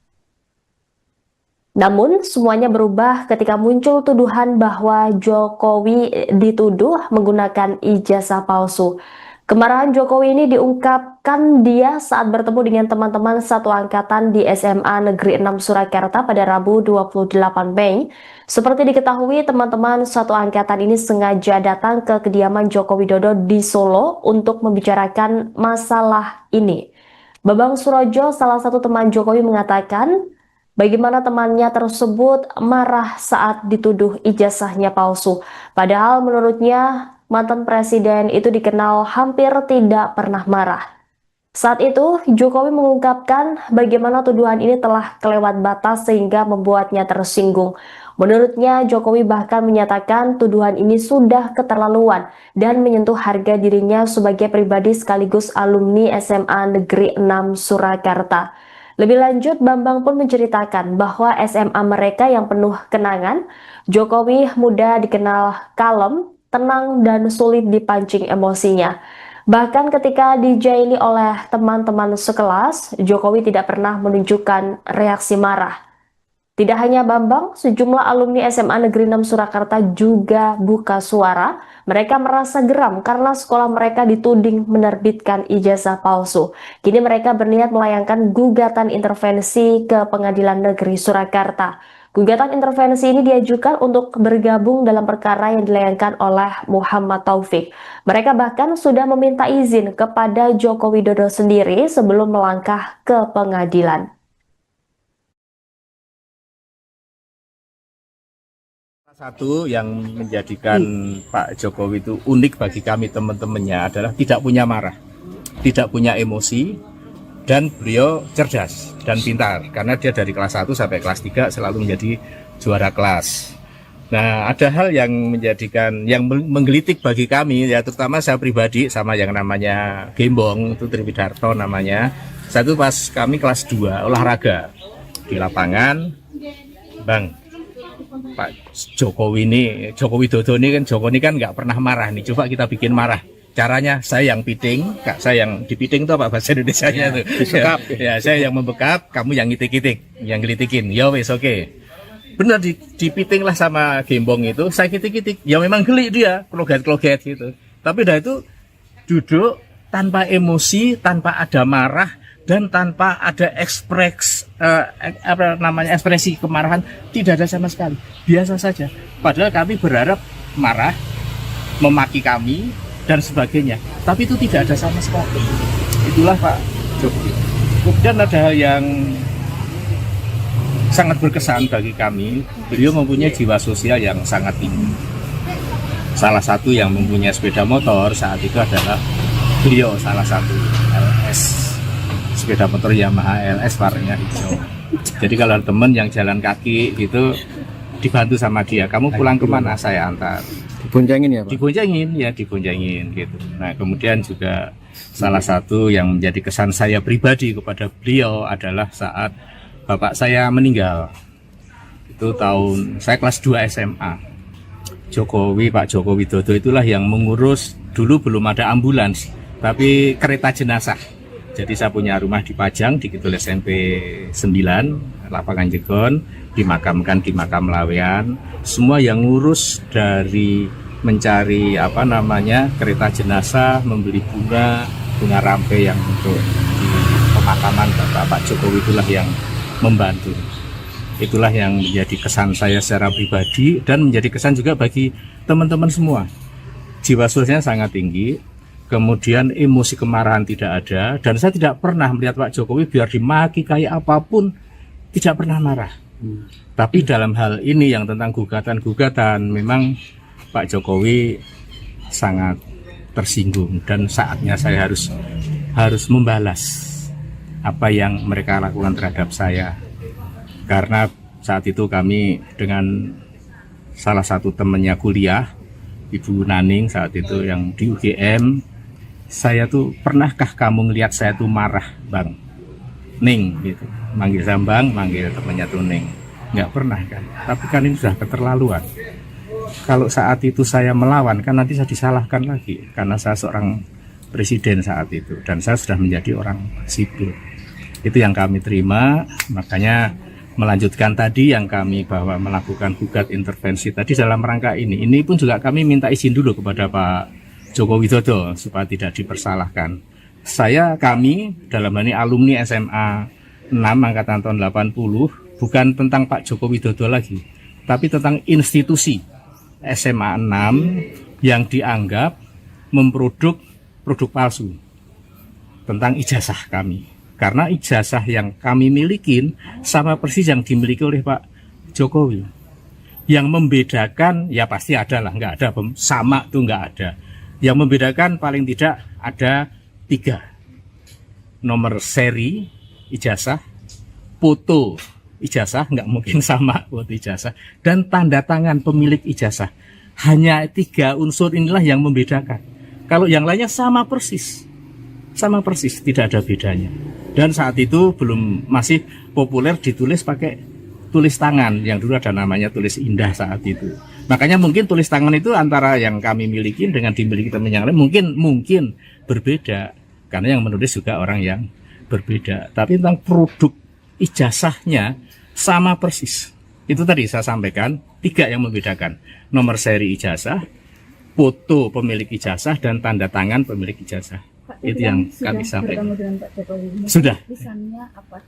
Namun, semuanya berubah ketika muncul tuduhan bahwa Jokowi dituduh menggunakan ijazah palsu. Kemarahan Jokowi ini diungkapkan dia saat bertemu dengan teman-teman satu angkatan di SMA Negeri 6 Surakarta pada Rabu 28 Mei. Seperti diketahui, teman-teman satu angkatan ini sengaja datang ke kediaman Joko Widodo di Solo untuk membicarakan masalah ini. Bambang Surojo, salah satu teman Jokowi, mengatakan bagaimana temannya tersebut marah saat dituduh ijazahnya palsu. Padahal menurutnya mantan presiden itu dikenal hampir tidak pernah marah. Saat itu, Jokowi mengungkapkan bagaimana tuduhan ini telah kelewat batas sehingga membuatnya tersinggung. Menurutnya, Jokowi bahkan menyatakan tuduhan ini sudah keterlaluan dan menyentuh harga dirinya sebagai pribadi sekaligus alumni SMA Negeri 6 Surakarta. Lebih lanjut, Bambang pun menceritakan bahwa SMA mereka yang penuh kenangan, Jokowi muda dikenal kalem, tenang, dan sulit dipancing emosinya. Bahkan ketika dijaili oleh teman-teman sekelas, Jokowi tidak pernah menunjukkan reaksi marah. Tidak hanya Bambang, sejumlah alumni SMA Negeri 6 Surakarta juga buka suara. Mereka merasa geram karena sekolah mereka dituding menerbitkan ijazah palsu. Kini mereka berniat melayangkan gugatan intervensi ke Pengadilan Negeri Surakarta. Gugatan intervensi ini diajukan untuk bergabung dalam perkara yang dilayangkan oleh Muhammad Taufik. Mereka bahkan sudah meminta izin kepada Joko Widodo sendiri sebelum melangkah ke pengadilan. Satu yang menjadikan Pak Jokowi itu unik bagi kami teman-temannya adalah tidak punya marah, tidak punya emosi, dan beliau cerdas dan pintar karena dia dari kelas 1 sampai kelas 3 selalu menjadi juara kelas. Nah, ada hal yang menjadikan yang menggelitik bagi kami ya, terutama saya pribadi sama yang namanya Gembong, itu Triwidarto namanya. Satu pas kami kelas 2 olahraga di lapangan, Bang, Pak Jokowi ini, Joko Widodo ini kan nggak pernah marah nih, coba kita bikin marah. Caranya saya yang piting, Kak, saya yang dipiting itu apa bahasa Indonesianya tuh? Disekap. Ya, saya yang membekap, kamu yang ngitik-ngitik, yang gelitikin. Ya wes oke. Bener dipiting lah sama Gembong itu, saya kitik-kitik. Ya memang geli dia, kloget-kloget gitu. Tapi dah itu duduk tanpa emosi, tanpa ada marah, dan tanpa ada ekspresi kemarahan, tidak ada sama sekali. Biasa saja. Padahal kami berharap marah, memaki kami dan sebagainya, tapi itu tidak ada sama sekali. Itulah Pak Jokowi. Kemudian ada hal yang sangat berkesan bagi kami, beliau mempunyai jiwa sosial yang sangat tinggi. Salah satu yang mempunyai sepeda motor saat itu adalah beliau, salah satu LS, sepeda motor Yamaha LS warnanya hijau. Jadi kalau ada teman yang jalan kaki itu dibantu sama dia, kamu pulang kemana, saya antar. Diboncengin ya Pak? Diboncengin gitu. Nah, kemudian juga salah satu yang menjadi kesan saya pribadi kepada beliau adalah saat bapak saya meninggal. Itu tahun saya kelas 2 SMA. Pak Joko Widodo itulah yang mengurus, dulu belum ada ambulans, tapi kereta jenazah. Jadi saya punya rumah di Pajang, di Kidul SMP 9, Lapangan Jegon, dimakamkan di makam Lawean. Semua yang ngurus dari mencari kereta jenazah, membeli bunga rampe yang untuk di pemakaman Pak Jokowi, itulah yang membantu. Itulah yang menjadi kesan saya secara pribadi dan menjadi kesan juga bagi teman-teman semua. Jiwa sosialnya sangat tinggi. Kemudian emosi kemarahan tidak ada, dan saya tidak pernah melihat Pak Jokowi biar dimaki kayak apapun tidak pernah marah. Tapi dalam hal ini yang tentang gugatan memang Pak Jokowi sangat tersinggung, dan saatnya saya harus membalas apa yang mereka lakukan terhadap saya. Karena saat itu kami dengan salah satu temannya kuliah, Ibu Naning saat itu yang di UGM, saya tuh, pernahkah kamu ngelihat saya tuh marah, Bang? Ning gitu. Manggil Sambang, manggil temannya tuh Ning. Nggak pernah kan? Tapi kan ini sudah keterlaluan. Kalau saat itu saya melawan, kan nanti saya disalahkan lagi karena saya seorang presiden saat itu dan saya sudah menjadi orang sipil. Itu yang kami terima, makanya melanjutkan tadi yang kami bahwa melakukan gugat intervensi tadi dalam rangka ini. Ini pun juga kami minta izin dulu kepada Pak Joko Widodo supaya tidak dipersalahkan. Kami dalam hal ini alumni SMA 6 angkatan tahun 80, bukan tentang Pak Joko Widodo lagi, tapi tentang institusi SMA 6 yang dianggap memproduk produk palsu tentang ijazah kami. Karena ijazah yang kami milikin sama persis yang dimiliki oleh Pak Jokowi. Yang membedakan ya pasti ada lah, nggak ada sama tuh nggak ada. Yang membedakan paling tidak ada 3. nomor seri ijazah, foto ijazah, nggak mungkin sama foto ijazah, dan tanda tangan pemilik ijazah. Hanya 3 unsur inilah yang membedakan. Kalau yang lainnya sama persis, tidak ada bedanya. Dan saat itu masih populer ditulis pakai tulis tangan, yang dulu ada namanya tulis indah saat itu. Makanya mungkin tulis tangan itu antara yang kami miliki dengan dimiliki teman yang lain mungkin berbeda, karena yang menulis juga orang yang berbeda. Tapi tentang produk ijazahnya sama persis. Itu tadi saya sampaikan 3 yang membedakan: nomor seri ijazah, foto pemilik ijazah, dan tanda tangan pemilik ijazah. Itu yang kami sampaikan. Sudah.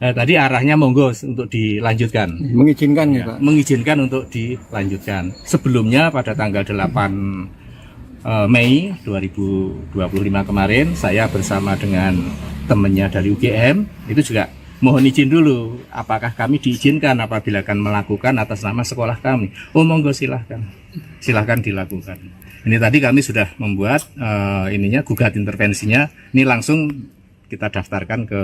Tadi arahnya monggo untuk dilanjutkan. Mengizinkan ya, Pak. Mengizinkan untuk dilanjutkan. Sebelumnya pada tanggal 8 Mei 2025 kemarin, saya bersama dengan temannya dari UGM itu juga mohon izin dulu, apakah kami diizinkan apabila akan melakukan atas nama sekolah kami. Oh monggo, silahkan dilakukan. Ini tadi kami sudah membuat gugat intervensinya. Ini langsung kita daftarkan ke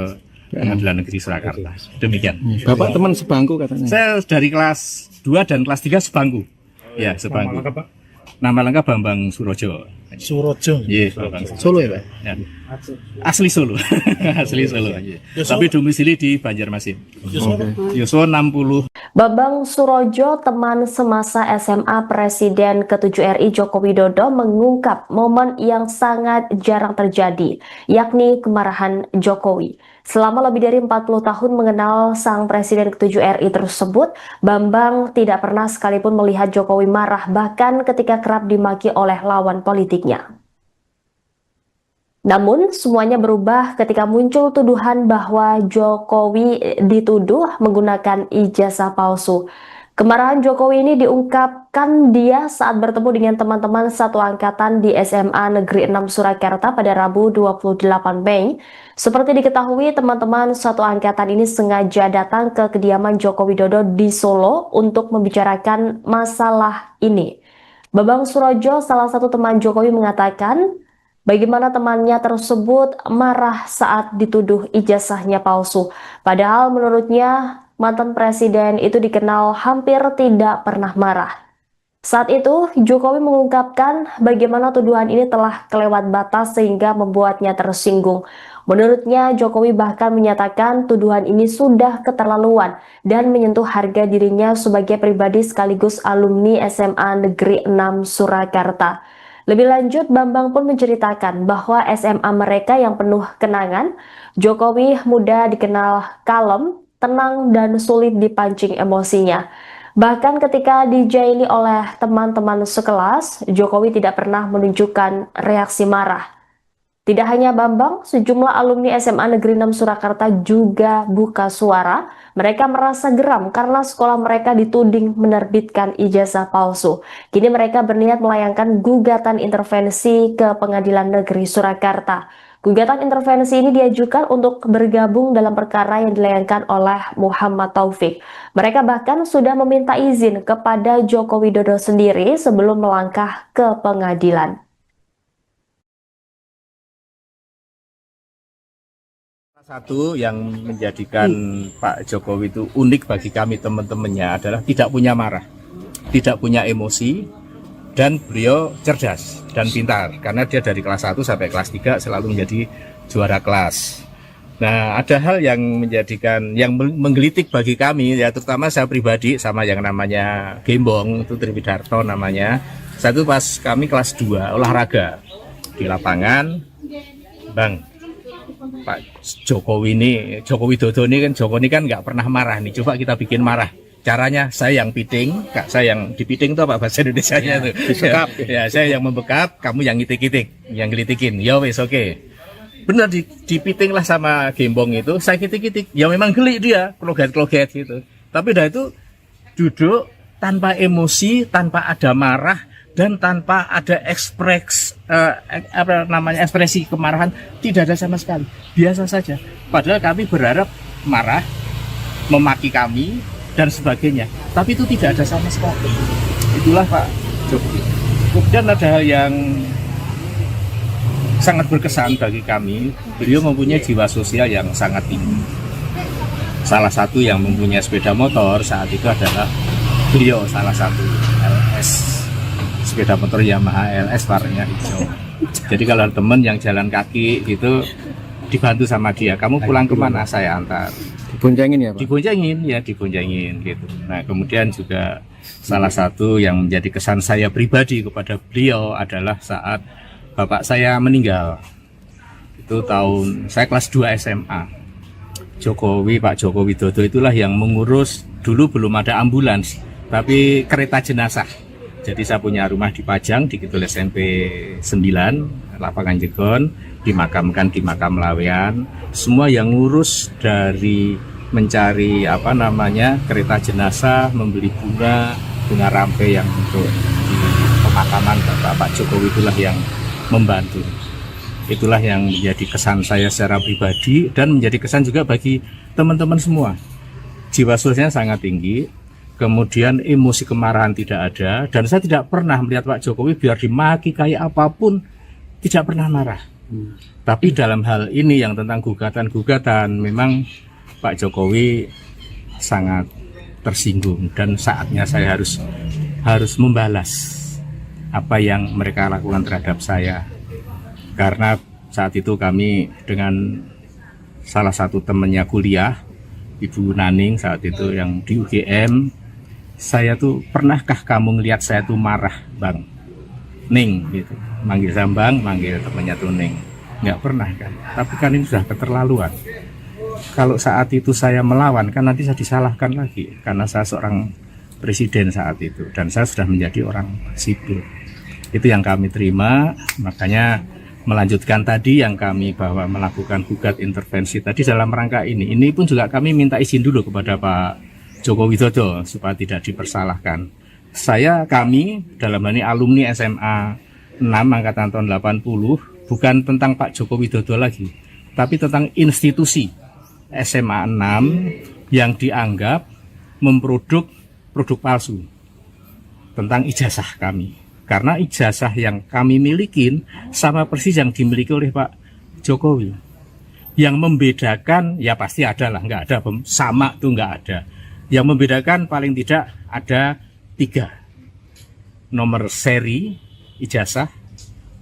Pengadilan Negeri Surakarta. Demikian. Bapak teman sebangku katanya. Saya dari kelas 2 dan kelas 3 sebangku. Ya, sebangku. Nama lengkap Bambang Surojo. Iya, Bambang Solo ya, Pak? Ya. Asli Solo. Asli Solo. Tapi domisili di Banjarmasin. Yuswa 60. Bambang Surojo, teman semasa SMA Presiden ke-7 RI Joko Widodo, mengungkap momen yang sangat jarang terjadi, yakni kemarahan Jokowi. Selama lebih dari 40 tahun mengenal sang Presiden ke-7 RI tersebut, Bambang tidak pernah sekalipun melihat Jokowi marah, bahkan ketika kerap dimaki oleh lawan politiknya. Namun, semuanya berubah ketika muncul tuduhan bahwa Jokowi dituduh menggunakan ijazah palsu. Kemarahan Jokowi ini diungkapkan dia saat bertemu dengan teman-teman satu angkatan di SMA Negeri 6 Surakarta pada Rabu 28 Mei. Seperti diketahui, teman-teman satu angkatan ini sengaja datang ke kediaman Joko Widodo di Solo untuk membicarakan masalah ini. Bambang Surojo, salah satu teman Jokowi, mengatakan bagaimana temannya tersebut marah saat dituduh ijazahnya palsu. Padahal menurutnya mantan presiden itu dikenal hampir tidak pernah marah. Saat itu, Jokowi mengungkapkan bagaimana tuduhan ini telah kelewat batas sehingga membuatnya tersinggung. Menurutnya, Jokowi bahkan menyatakan tuduhan ini sudah keterlaluan dan menyentuh harga dirinya sebagai pribadi sekaligus alumni SMA Negeri 6 Surakarta. Lebih lanjut, Bambang pun menceritakan bahwa SMA mereka yang penuh kenangan, Jokowi muda dikenal kalem, tenang, dan sulit dipancing emosinya. Bahkan ketika dijaili oleh teman-teman sekelas, Jokowi tidak pernah menunjukkan reaksi marah. Tidak hanya Bambang, sejumlah alumni SMA Negeri 6 Surakarta juga buka suara. Mereka merasa geram karena sekolah mereka dituding menerbitkan ijazah palsu. Kini mereka berniat melayangkan gugatan intervensi ke Pengadilan Negeri Surakarta. Gugatan intervensi ini diajukan untuk bergabung dalam perkara yang dilayangkan oleh Muhammad Taufik. Mereka bahkan sudah meminta izin kepada Joko Widodo sendiri sebelum melangkah ke pengadilan. Satu yang menjadikan Pak Jokowi itu unik bagi kami teman-temannya adalah tidak punya marah, tidak punya emosi, dan beliau cerdas dan pintar karena dia dari kelas 1 sampai kelas 3 selalu menjadi juara kelas. Nah, ada hal yang menggelitik bagi kami, ya terutama saya pribadi sama yang namanya Gembong, itu Triwidarto namanya. Satu pas kami kelas 2 olahraga di lapangan, Bang, Pak Jokowi Widodo ini kan nggak pernah marah nih, coba kita bikin marah. Caranya saya yang piting, Kak, saya yang dipiting itu apa bahasa Indonesianya tuh? Ya, saya yang membekap, kamu yang ngitik-ngitik, yang ngelitikin. Ya wes oke. Benar dipiting lah sama Gembong itu, saya kitik-kitik. Ya memang geli dia, kloget-kloget gitu. Tapi dah itu duduk tanpa emosi, tanpa ada marah, dan tanpa ada ekspresi kemarahan, tidak ada sama sekali. Biasa saja. Padahal kami berharap marah, memaki kami dan sebagainya, tapi itu tidak ada sama sekali. Itulah Pak Jokowi. Kemudian ada hal yang sangat berkesan bagi kami. Beliau mempunyai jiwa sosial yang sangat tinggi. Salah satu yang mempunyai sepeda motor saat itu adalah beliau, salah satu LS, sepeda motor Yamaha LS warnanya hijau. Jadi kalau ada teman yang jalan kaki gitu dibantu sama dia, kamu pulang kemana, saya antar. Diboncengin ya Pak? Diboncengin gitu. Nah kemudian juga salah satu yang menjadi kesan saya pribadi kepada beliau adalah saat bapak saya meninggal. Itu tahun saya kelas 2 SMA. Pak Joko Widodo itulah yang mengurus, dulu belum ada ambulans, tapi kereta jenazah. Jadi saya punya rumah di Pajang, di Kidul SMP 9, Lapangan Jegon, dimakamkan di makam Lawean. Semua yang ngurus dari mencari kereta jenazah, membeli bunga rampe yang untuk di pemakaman Pak Jokowi itulah yang membantu. Itulah yang menjadi kesan saya secara pribadi dan menjadi kesan juga bagi teman-teman semua. Jiwa sosialnya sangat tinggi, kemudian emosi kemarahan tidak ada, dan saya tidak pernah melihat Pak Jokowi biar dimaki kayak apapun tidak pernah marah. Tapi dalam hal ini yang tentang gugatan-gugatan memang Pak Jokowi sangat tersinggung dan saatnya saya harus membalas apa yang mereka lakukan terhadap saya. Karena saat itu kami dengan salah satu temannya kuliah, Ibu Naning saat itu yang di UGM, saya tuh, pernahkah kamu ngelihat saya tuh marah Bang Ning gitu, manggil Sambang, manggil temannya tuh Ning, nggak pernah kan. Tapi kan ini sudah keterlaluan. Kalau saat itu saya melawan kan nanti saya disalahkan lagi karena saya seorang presiden saat itu dan saya sudah menjadi orang sipil. Itu yang kami terima, makanya melanjutkan tadi yang kami bahwa melakukan gugat intervensi tadi dalam rangka ini. Ini pun juga kami minta izin dulu kepada Pak Joko Widodo supaya tidak dipersalahkan. Kami dalam hal ini alumni SMA 6 angkatan tahun 80 bukan tentang Pak Joko Widodo lagi, tapi tentang institusi SMA 6 yang dianggap memproduk produk palsu tentang ijazah kami. Karena ijazah yang kami milikin sama persis yang dimiliki oleh Pak Jokowi. Yang membedakan, ya pasti ada lah, nggak ada, sama tuh nggak ada. Yang membedakan paling tidak ada 3. Nomor seri ijazah,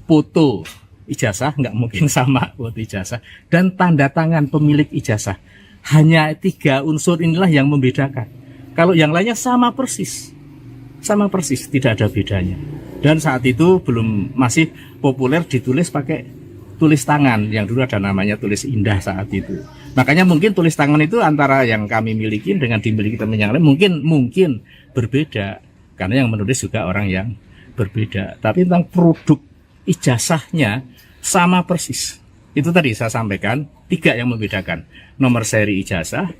foto ijazah, nggak mungkin sama foto ijazah, dan tanda tangan pemilik ijazah. Hanya 3 unsur inilah yang membedakan. Kalau yang lainnya sama persis, tidak ada bedanya. Dan saat itu masih populer ditulis pakai tulis tangan, yang dulu ada namanya tulis indah saat itu. Makanya mungkin tulis tangan itu antara yang kami miliki dengan dimiliki teman yang lain mungkin berbeda, karena yang menulis juga orang yang berbeda. Tapi tentang produk ijazahnya sama persis. Itu tadi saya sampaikan 3 yang membedakan: nomor seri ijazah,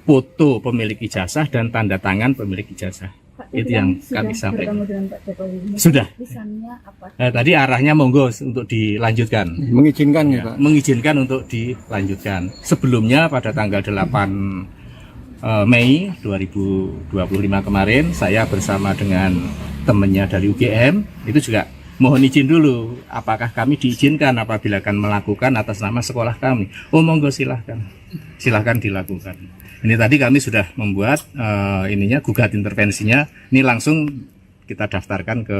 foto pemilik ijazah, dan tanda tangan pemilik ijazah. Itu yang kami sampaikan. Sudah. Tadi arahnya monggo untuk dilanjutkan. Mengizinkan ya Pak? Mengizinkan untuk dilanjutkan. Sebelumnya pada tanggal 8 Mei 2025 kemarin, saya bersama dengan temannya dari UGM itu juga mohon izin dulu, apakah kami diizinkan apabila akan melakukan atas nama sekolah kami. Oh monggo, silahkan dilakukan. Ini tadi kami sudah membuat gugat intervensinya. Ini langsung kita daftarkan ke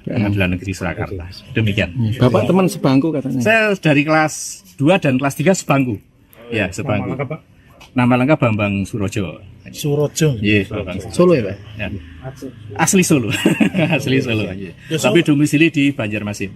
Pengadilan Negeri Surakarta. Demikian. Bapak teman sebangku katanya? Saya dari kelas 2 dan kelas 3 sebangku. Ya, sebangku. Nama lengkap Bambang Surojo. Iya, Bambang Solo ya Pak? Ya. Asli Solo. Asli Solo. Tapi domisili di Banjarmasin.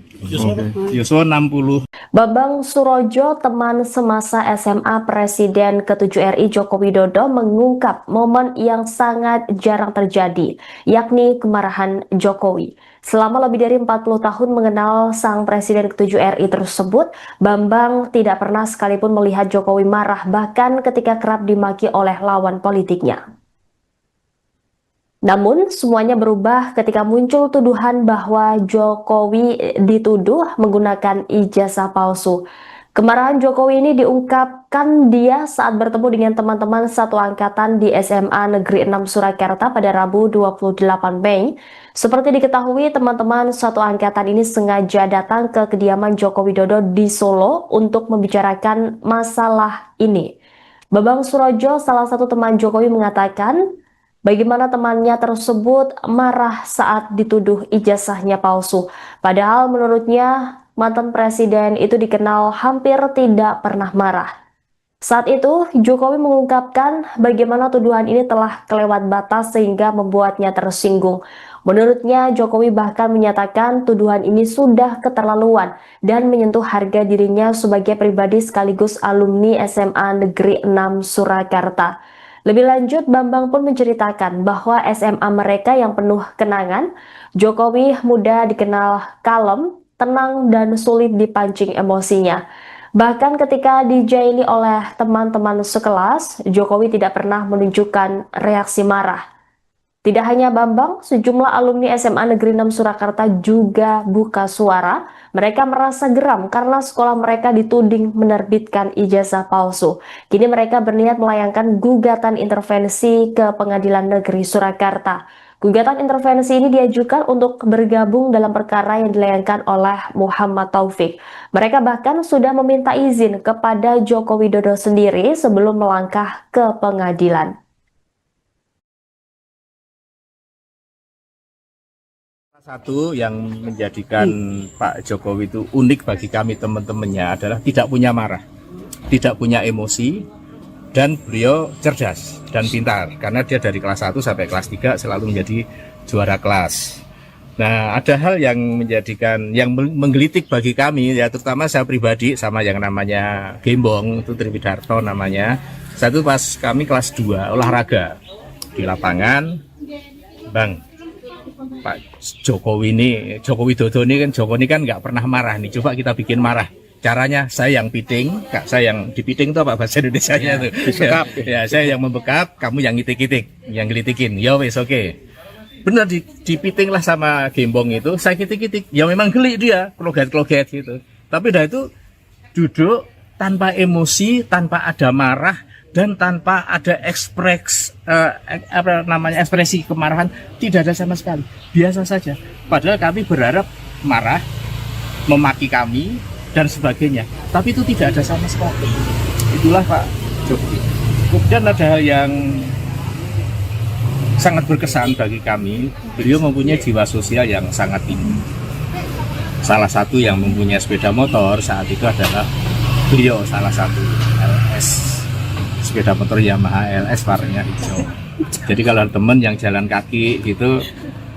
Yuswa 60. Bambang Surojo, teman semasa SMA Presiden ke-7 RI Joko Widodo, mengungkap momen yang sangat jarang terjadi, yakni kemarahan Jokowi. Selama lebih dari 40 tahun mengenal sang Presiden ke-7 RI tersebut, Bambang tidak pernah sekalipun melihat Jokowi marah, bahkan ketika kerap dimaki oleh lawan politiknya. Namun, semuanya berubah ketika muncul tuduhan bahwa Jokowi dituduh menggunakan ijazah palsu. Kemarahan Jokowi ini diungkapkan dia saat bertemu dengan teman-teman satu angkatan di SMA Negeri 6 Surakarta pada Rabu 28 Mei. Seperti diketahui, teman-teman satu angkatan ini sengaja datang ke kediaman Joko Widodo di Solo untuk membicarakan masalah ini. Bambang Surojo, salah satu teman Jokowi, mengatakan bagaimana temannya tersebut marah saat dituduh ijazahnya palsu. Padahal menurutnya mantan presiden itu dikenal hampir tidak pernah marah. Saat itu, Jokowi mengungkapkan bagaimana tuduhan ini telah kelewat batas sehingga membuatnya tersinggung. Menurutnya, Jokowi bahkan menyatakan tuduhan ini sudah keterlaluan dan menyentuh harga dirinya sebagai pribadi sekaligus alumni SMA Negeri 6 Surakarta. Lebih lanjut, Bambang pun menceritakan bahwa SMA mereka yang penuh kenangan, Jokowi muda dikenal kalem, tenang, dan sulit dipancing emosinya. Bahkan ketika dijaili oleh teman-teman sekelas, Jokowi tidak pernah menunjukkan reaksi marah. Tidak hanya Bambang, sejumlah alumni SMA Negeri 6 Surakarta juga buka suara. Mereka merasa geram karena sekolah mereka dituding menerbitkan ijazah palsu. Kini mereka berniat melayangkan gugatan intervensi ke Pengadilan Negeri Surakarta. Gugatan intervensi ini diajukan untuk bergabung dalam perkara yang dilayangkan oleh Muhammad Taufik. Mereka bahkan sudah meminta izin kepada Joko Widodo sendiri sebelum melangkah ke pengadilan. Satu yang menjadikan Pak Jokowi itu unik bagi kami teman-temannya adalah tidak punya marah, tidak punya emosi, dan beliau cerdas dan pintar karena dia dari kelas 1 sampai kelas 3 selalu menjadi juara kelas. Nah, ada hal yang menjadikan yang menggelitik bagi kami, ya terutama saya pribadi sama yang namanya Gembong, itu Triwidarto namanya. Satu pas kami kelas 2 olahraga di lapangan, Bang, Pak Joko Widodo ini kan nggak pernah marah nih, coba kita bikin marah. Caranya saya yang piting, Kak, saya yang dipiting itu apa bahasa Indonesianya tuh? Ya, saya yang membekap, kamu yang ngitik-ngitik, yang ngelitikin. Ya wes oke. Benar dipiting lah sama Gembong itu, saya kitik-kitik. Ya memang geli dia, kloget-kloget gitu. Tapi dah itu duduk tanpa emosi, tanpa ada marah, dan tanpa ada ekspresi kemarahan, tidak ada sama sekali. Biasa saja. Padahal kami berharap marah, memaki kami dan sebagainya, tapi itu tidak ada sama sekali. Itulah Pak Jokowi. Kemudian ada hal yang sangat berkesan bagi kami, beliau mempunyai jiwa sosial yang sangat tinggi. Salah satu yang mempunyai sepeda motor saat itu adalah beliau, salah satu LS, sepeda motor Yamaha LS warnanya hijau. Jadi kalau teman yang jalan kaki itu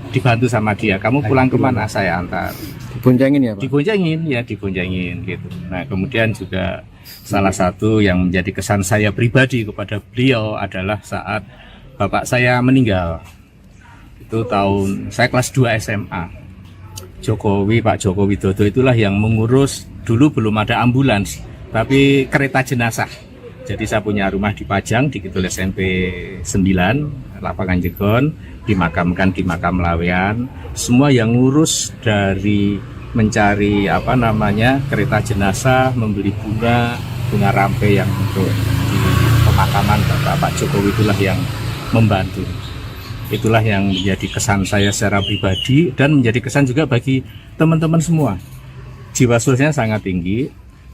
dibantu sama dia, kamu pulang kemana, saya antar. Diboncengin ya Pak? Diboncengin gitu. Nah, kemudian juga salah satu yang menjadi kesan saya pribadi kepada beliau adalah saat bapak saya meninggal. Itu saya kelas 2 SMA. Pak Joko Widodo itulah yang mengurus, dulu belum ada ambulans, tapi kereta jenazah. Jadi saya punya rumah di Pajang, di Kidul SMP 9, Lapangan Jegon, dimakamkan di makam Lawean. Semua yang ngurus dari mencari kereta jenazah, membeli bunga rampe yang untuk di pemakaman Pak Jokowi itulah yang membantu. Itulah yang menjadi kesan saya secara pribadi dan menjadi kesan juga bagi teman-teman semua. Jiwa sosialnya sangat tinggi,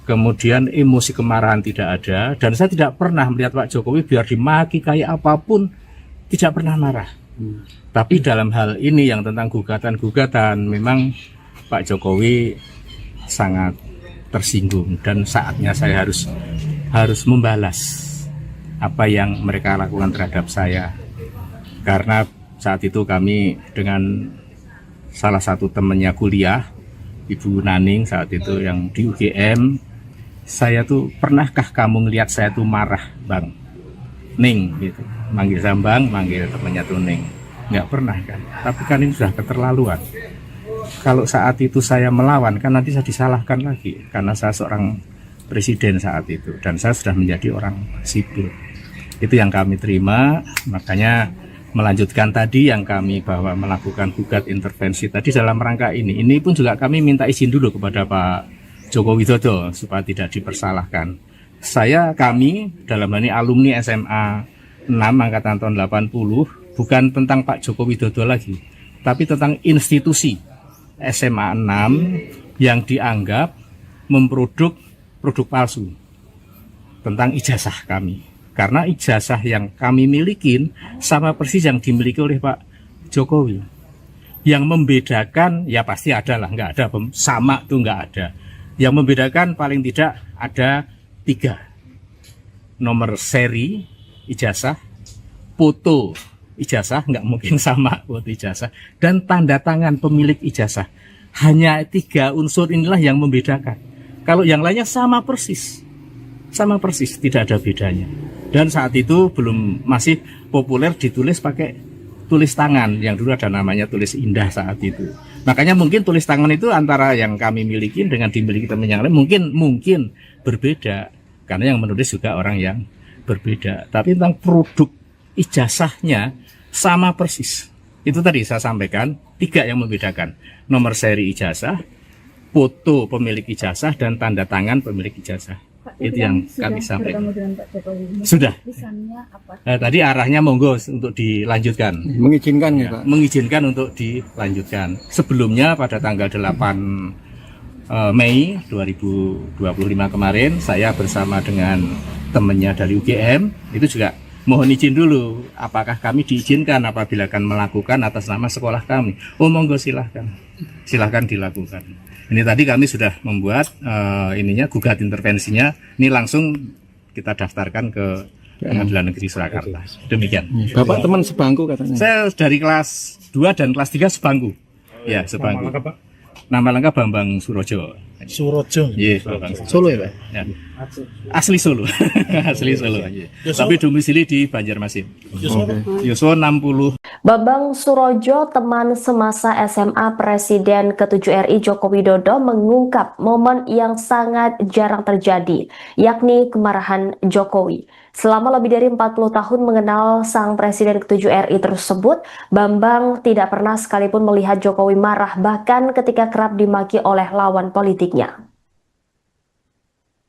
kemudian emosi kemarahan tidak ada, dan saya tidak pernah melihat Pak Jokowi biar dimaki kayak apapun tidak pernah marah. Tapi dalam hal ini yang tentang gugatan-gugatan, memang Pak Jokowi sangat tersinggung dan saatnya saya harus membalas apa yang mereka lakukan terhadap saya. Karena saat itu kami dengan salah satu temannya kuliah, Ibu Naning saat itu yang di UGM, saya tuh, pernahkah kamu ngelihat saya tuh marah, Bang? Ning gitu. Manggil Sambang, manggil temannya tuh Ning. Nggak pernah kan? Tapi kan ini sudah keterlaluan. Kalau saat itu saya melawan, kan nanti saya disalahkan lagi karena saya seorang presiden saat itu dan saya sudah menjadi orang sipil. Itu yang kami terima, makanya melanjutkan tadi yang kami bahwa melakukan gugat intervensi tadi dalam rangka ini. Ini pun juga kami minta izin dulu kepada Pak Joko Widodo supaya tidak dipersalahkan. Kami dalam hal ini alumni SMA 6 angkatan tahun 80 bukan tentang Pak Joko Widodo lagi, tapi tentang institusi SMA 6 yang dianggap memproduk produk palsu tentang ijazah kami. Karena ijazah yang kami milikin sama persis yang dimiliki oleh Pak Jokowi. Yang membedakan, ya pasti ada lah, nggak ada sama tuh nggak ada. Yang membedakan paling tidak ada 3. Nomor seri ijazah, foto ijazah, nggak mungkin sama foto ijazah, dan tanda tangan pemilik ijazah. Hanya 3 unsur inilah yang membedakan. Kalau yang lainnya sama persis, tidak ada bedanya. Dan saat itu masih populer ditulis pakai tulis tangan, yang dulu ada namanya tulis indah saat itu. Makanya mungkin tulis tangan itu antara yang kami miliki dengan dimiliki teman yang lain mungkin berbeda, karena yang menulis juga orang yang berbeda. Tapi tentang produk ijazahnya sama persis. Itu tadi saya sampaikan 3 yang membedakan: nomor seri ijazah, foto pemilik ijazah, dan tanda tangan pemilik ijazah. Pak, itu yang kami sampaikan. Sudah. Tadi arahnya monggo untuk dilanjutkan. Mengizinkan ya, Pak? Mengizinkan untuk dilanjutkan. Sebelumnya pada tanggal 8 Mei 2025 kemarin, saya bersama dengan temannya dari UGM itu juga mohon izin dulu, apakah kami diizinkan apabila akan melakukan atas nama sekolah kami. Oh monggo, silahkan dilakukan. Ini tadi kami sudah membuat gugat intervensinya. Ini langsung kita daftarkan ke Pengadilan Negeri Surakarta. Demikian. Bapak teman sebangku katanya. Saya dari kelas 2 dan kelas 3 sebangku. Ya, sebangku. Nama lengkap Bambang Surojo. Iya, Bambang Solo ya, Pak? Ya. Asli Solo. Asli Solo. Ya. Tapi domisili di Banjarmasin. Yuswa 60. Bambang Surojo, teman semasa SMA Presiden ke-7 RI Joko Widodo, mengungkap momen yang sangat jarang terjadi, yakni kemarahan Jokowi. Selama lebih dari 40 tahun mengenal sang Presiden ke-7 RI tersebut, Bambang tidak pernah sekalipun melihat Jokowi marah, bahkan ketika kerap dimaki oleh lawan politiknya.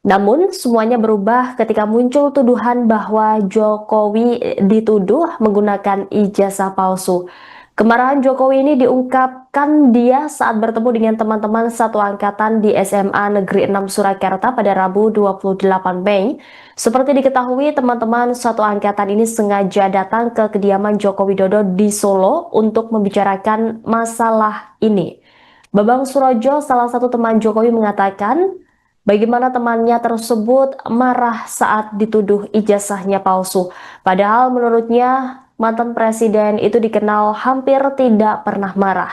Namun, semuanya berubah ketika muncul tuduhan bahwa Jokowi dituduh menggunakan ijazah palsu. Kemarahan Jokowi ini diungkapkan dia saat bertemu dengan teman-teman satu angkatan di SMA Negeri 6 Surakarta pada Rabu 28 Mei. Seperti diketahui, teman-teman satu angkatan ini sengaja datang ke kediaman Joko Widodo di Solo untuk membicarakan masalah ini. Bambang Surojo, salah satu teman Jokowi, mengatakan bagaimana temannya tersebut marah saat dituduh ijazahnya palsu. Padahal menurutnya mantan presiden itu dikenal hampir tidak pernah marah.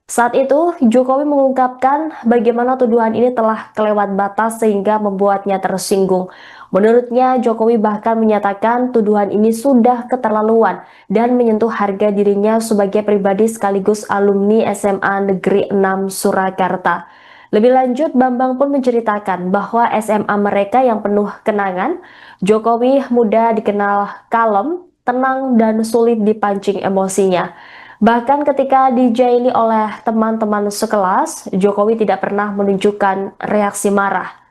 Saat itu Jokowi mengungkapkan bagaimana tuduhan ini telah kelewat batas sehingga membuatnya tersinggung. Menurutnya Jokowi bahkan menyatakan tuduhan ini sudah keterlaluan dan menyentuh harga dirinya sebagai pribadi sekaligus alumni SMA Negeri 6 Surakarta. Lebih lanjut, Bambang pun menceritakan bahwa SMA mereka yang penuh kenangan, Jokowi muda dikenal kalem, tenang, dan sulit dipancing emosinya. Bahkan ketika dijaili oleh teman-teman sekelas, Jokowi tidak pernah menunjukkan reaksi marah.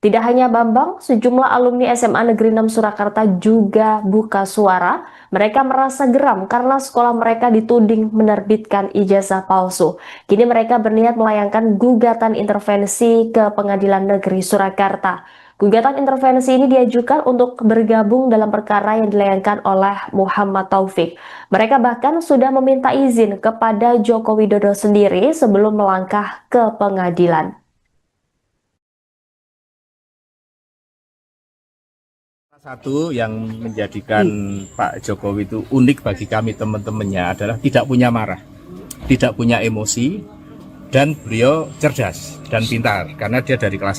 Tidak hanya Bambang, sejumlah alumni SMA Negeri 6 Surakarta juga buka suara. Mereka merasa geram karena sekolah mereka dituding menerbitkan ijazah palsu. Kini mereka berniat melayangkan gugatan intervensi ke Pengadilan Negeri Surakarta. Gugatan intervensi ini diajukan untuk bergabung dalam perkara yang dilayangkan oleh Muhammad Taufik. Mereka bahkan sudah meminta izin kepada Joko Widodo sendiri sebelum melangkah ke pengadilan. Satu yang menjadikan Pak Jokowi itu unik bagi kami teman-temannya adalah tidak punya marah, tidak punya emosi, dan beliau cerdas dan pintar karena dia dari kelas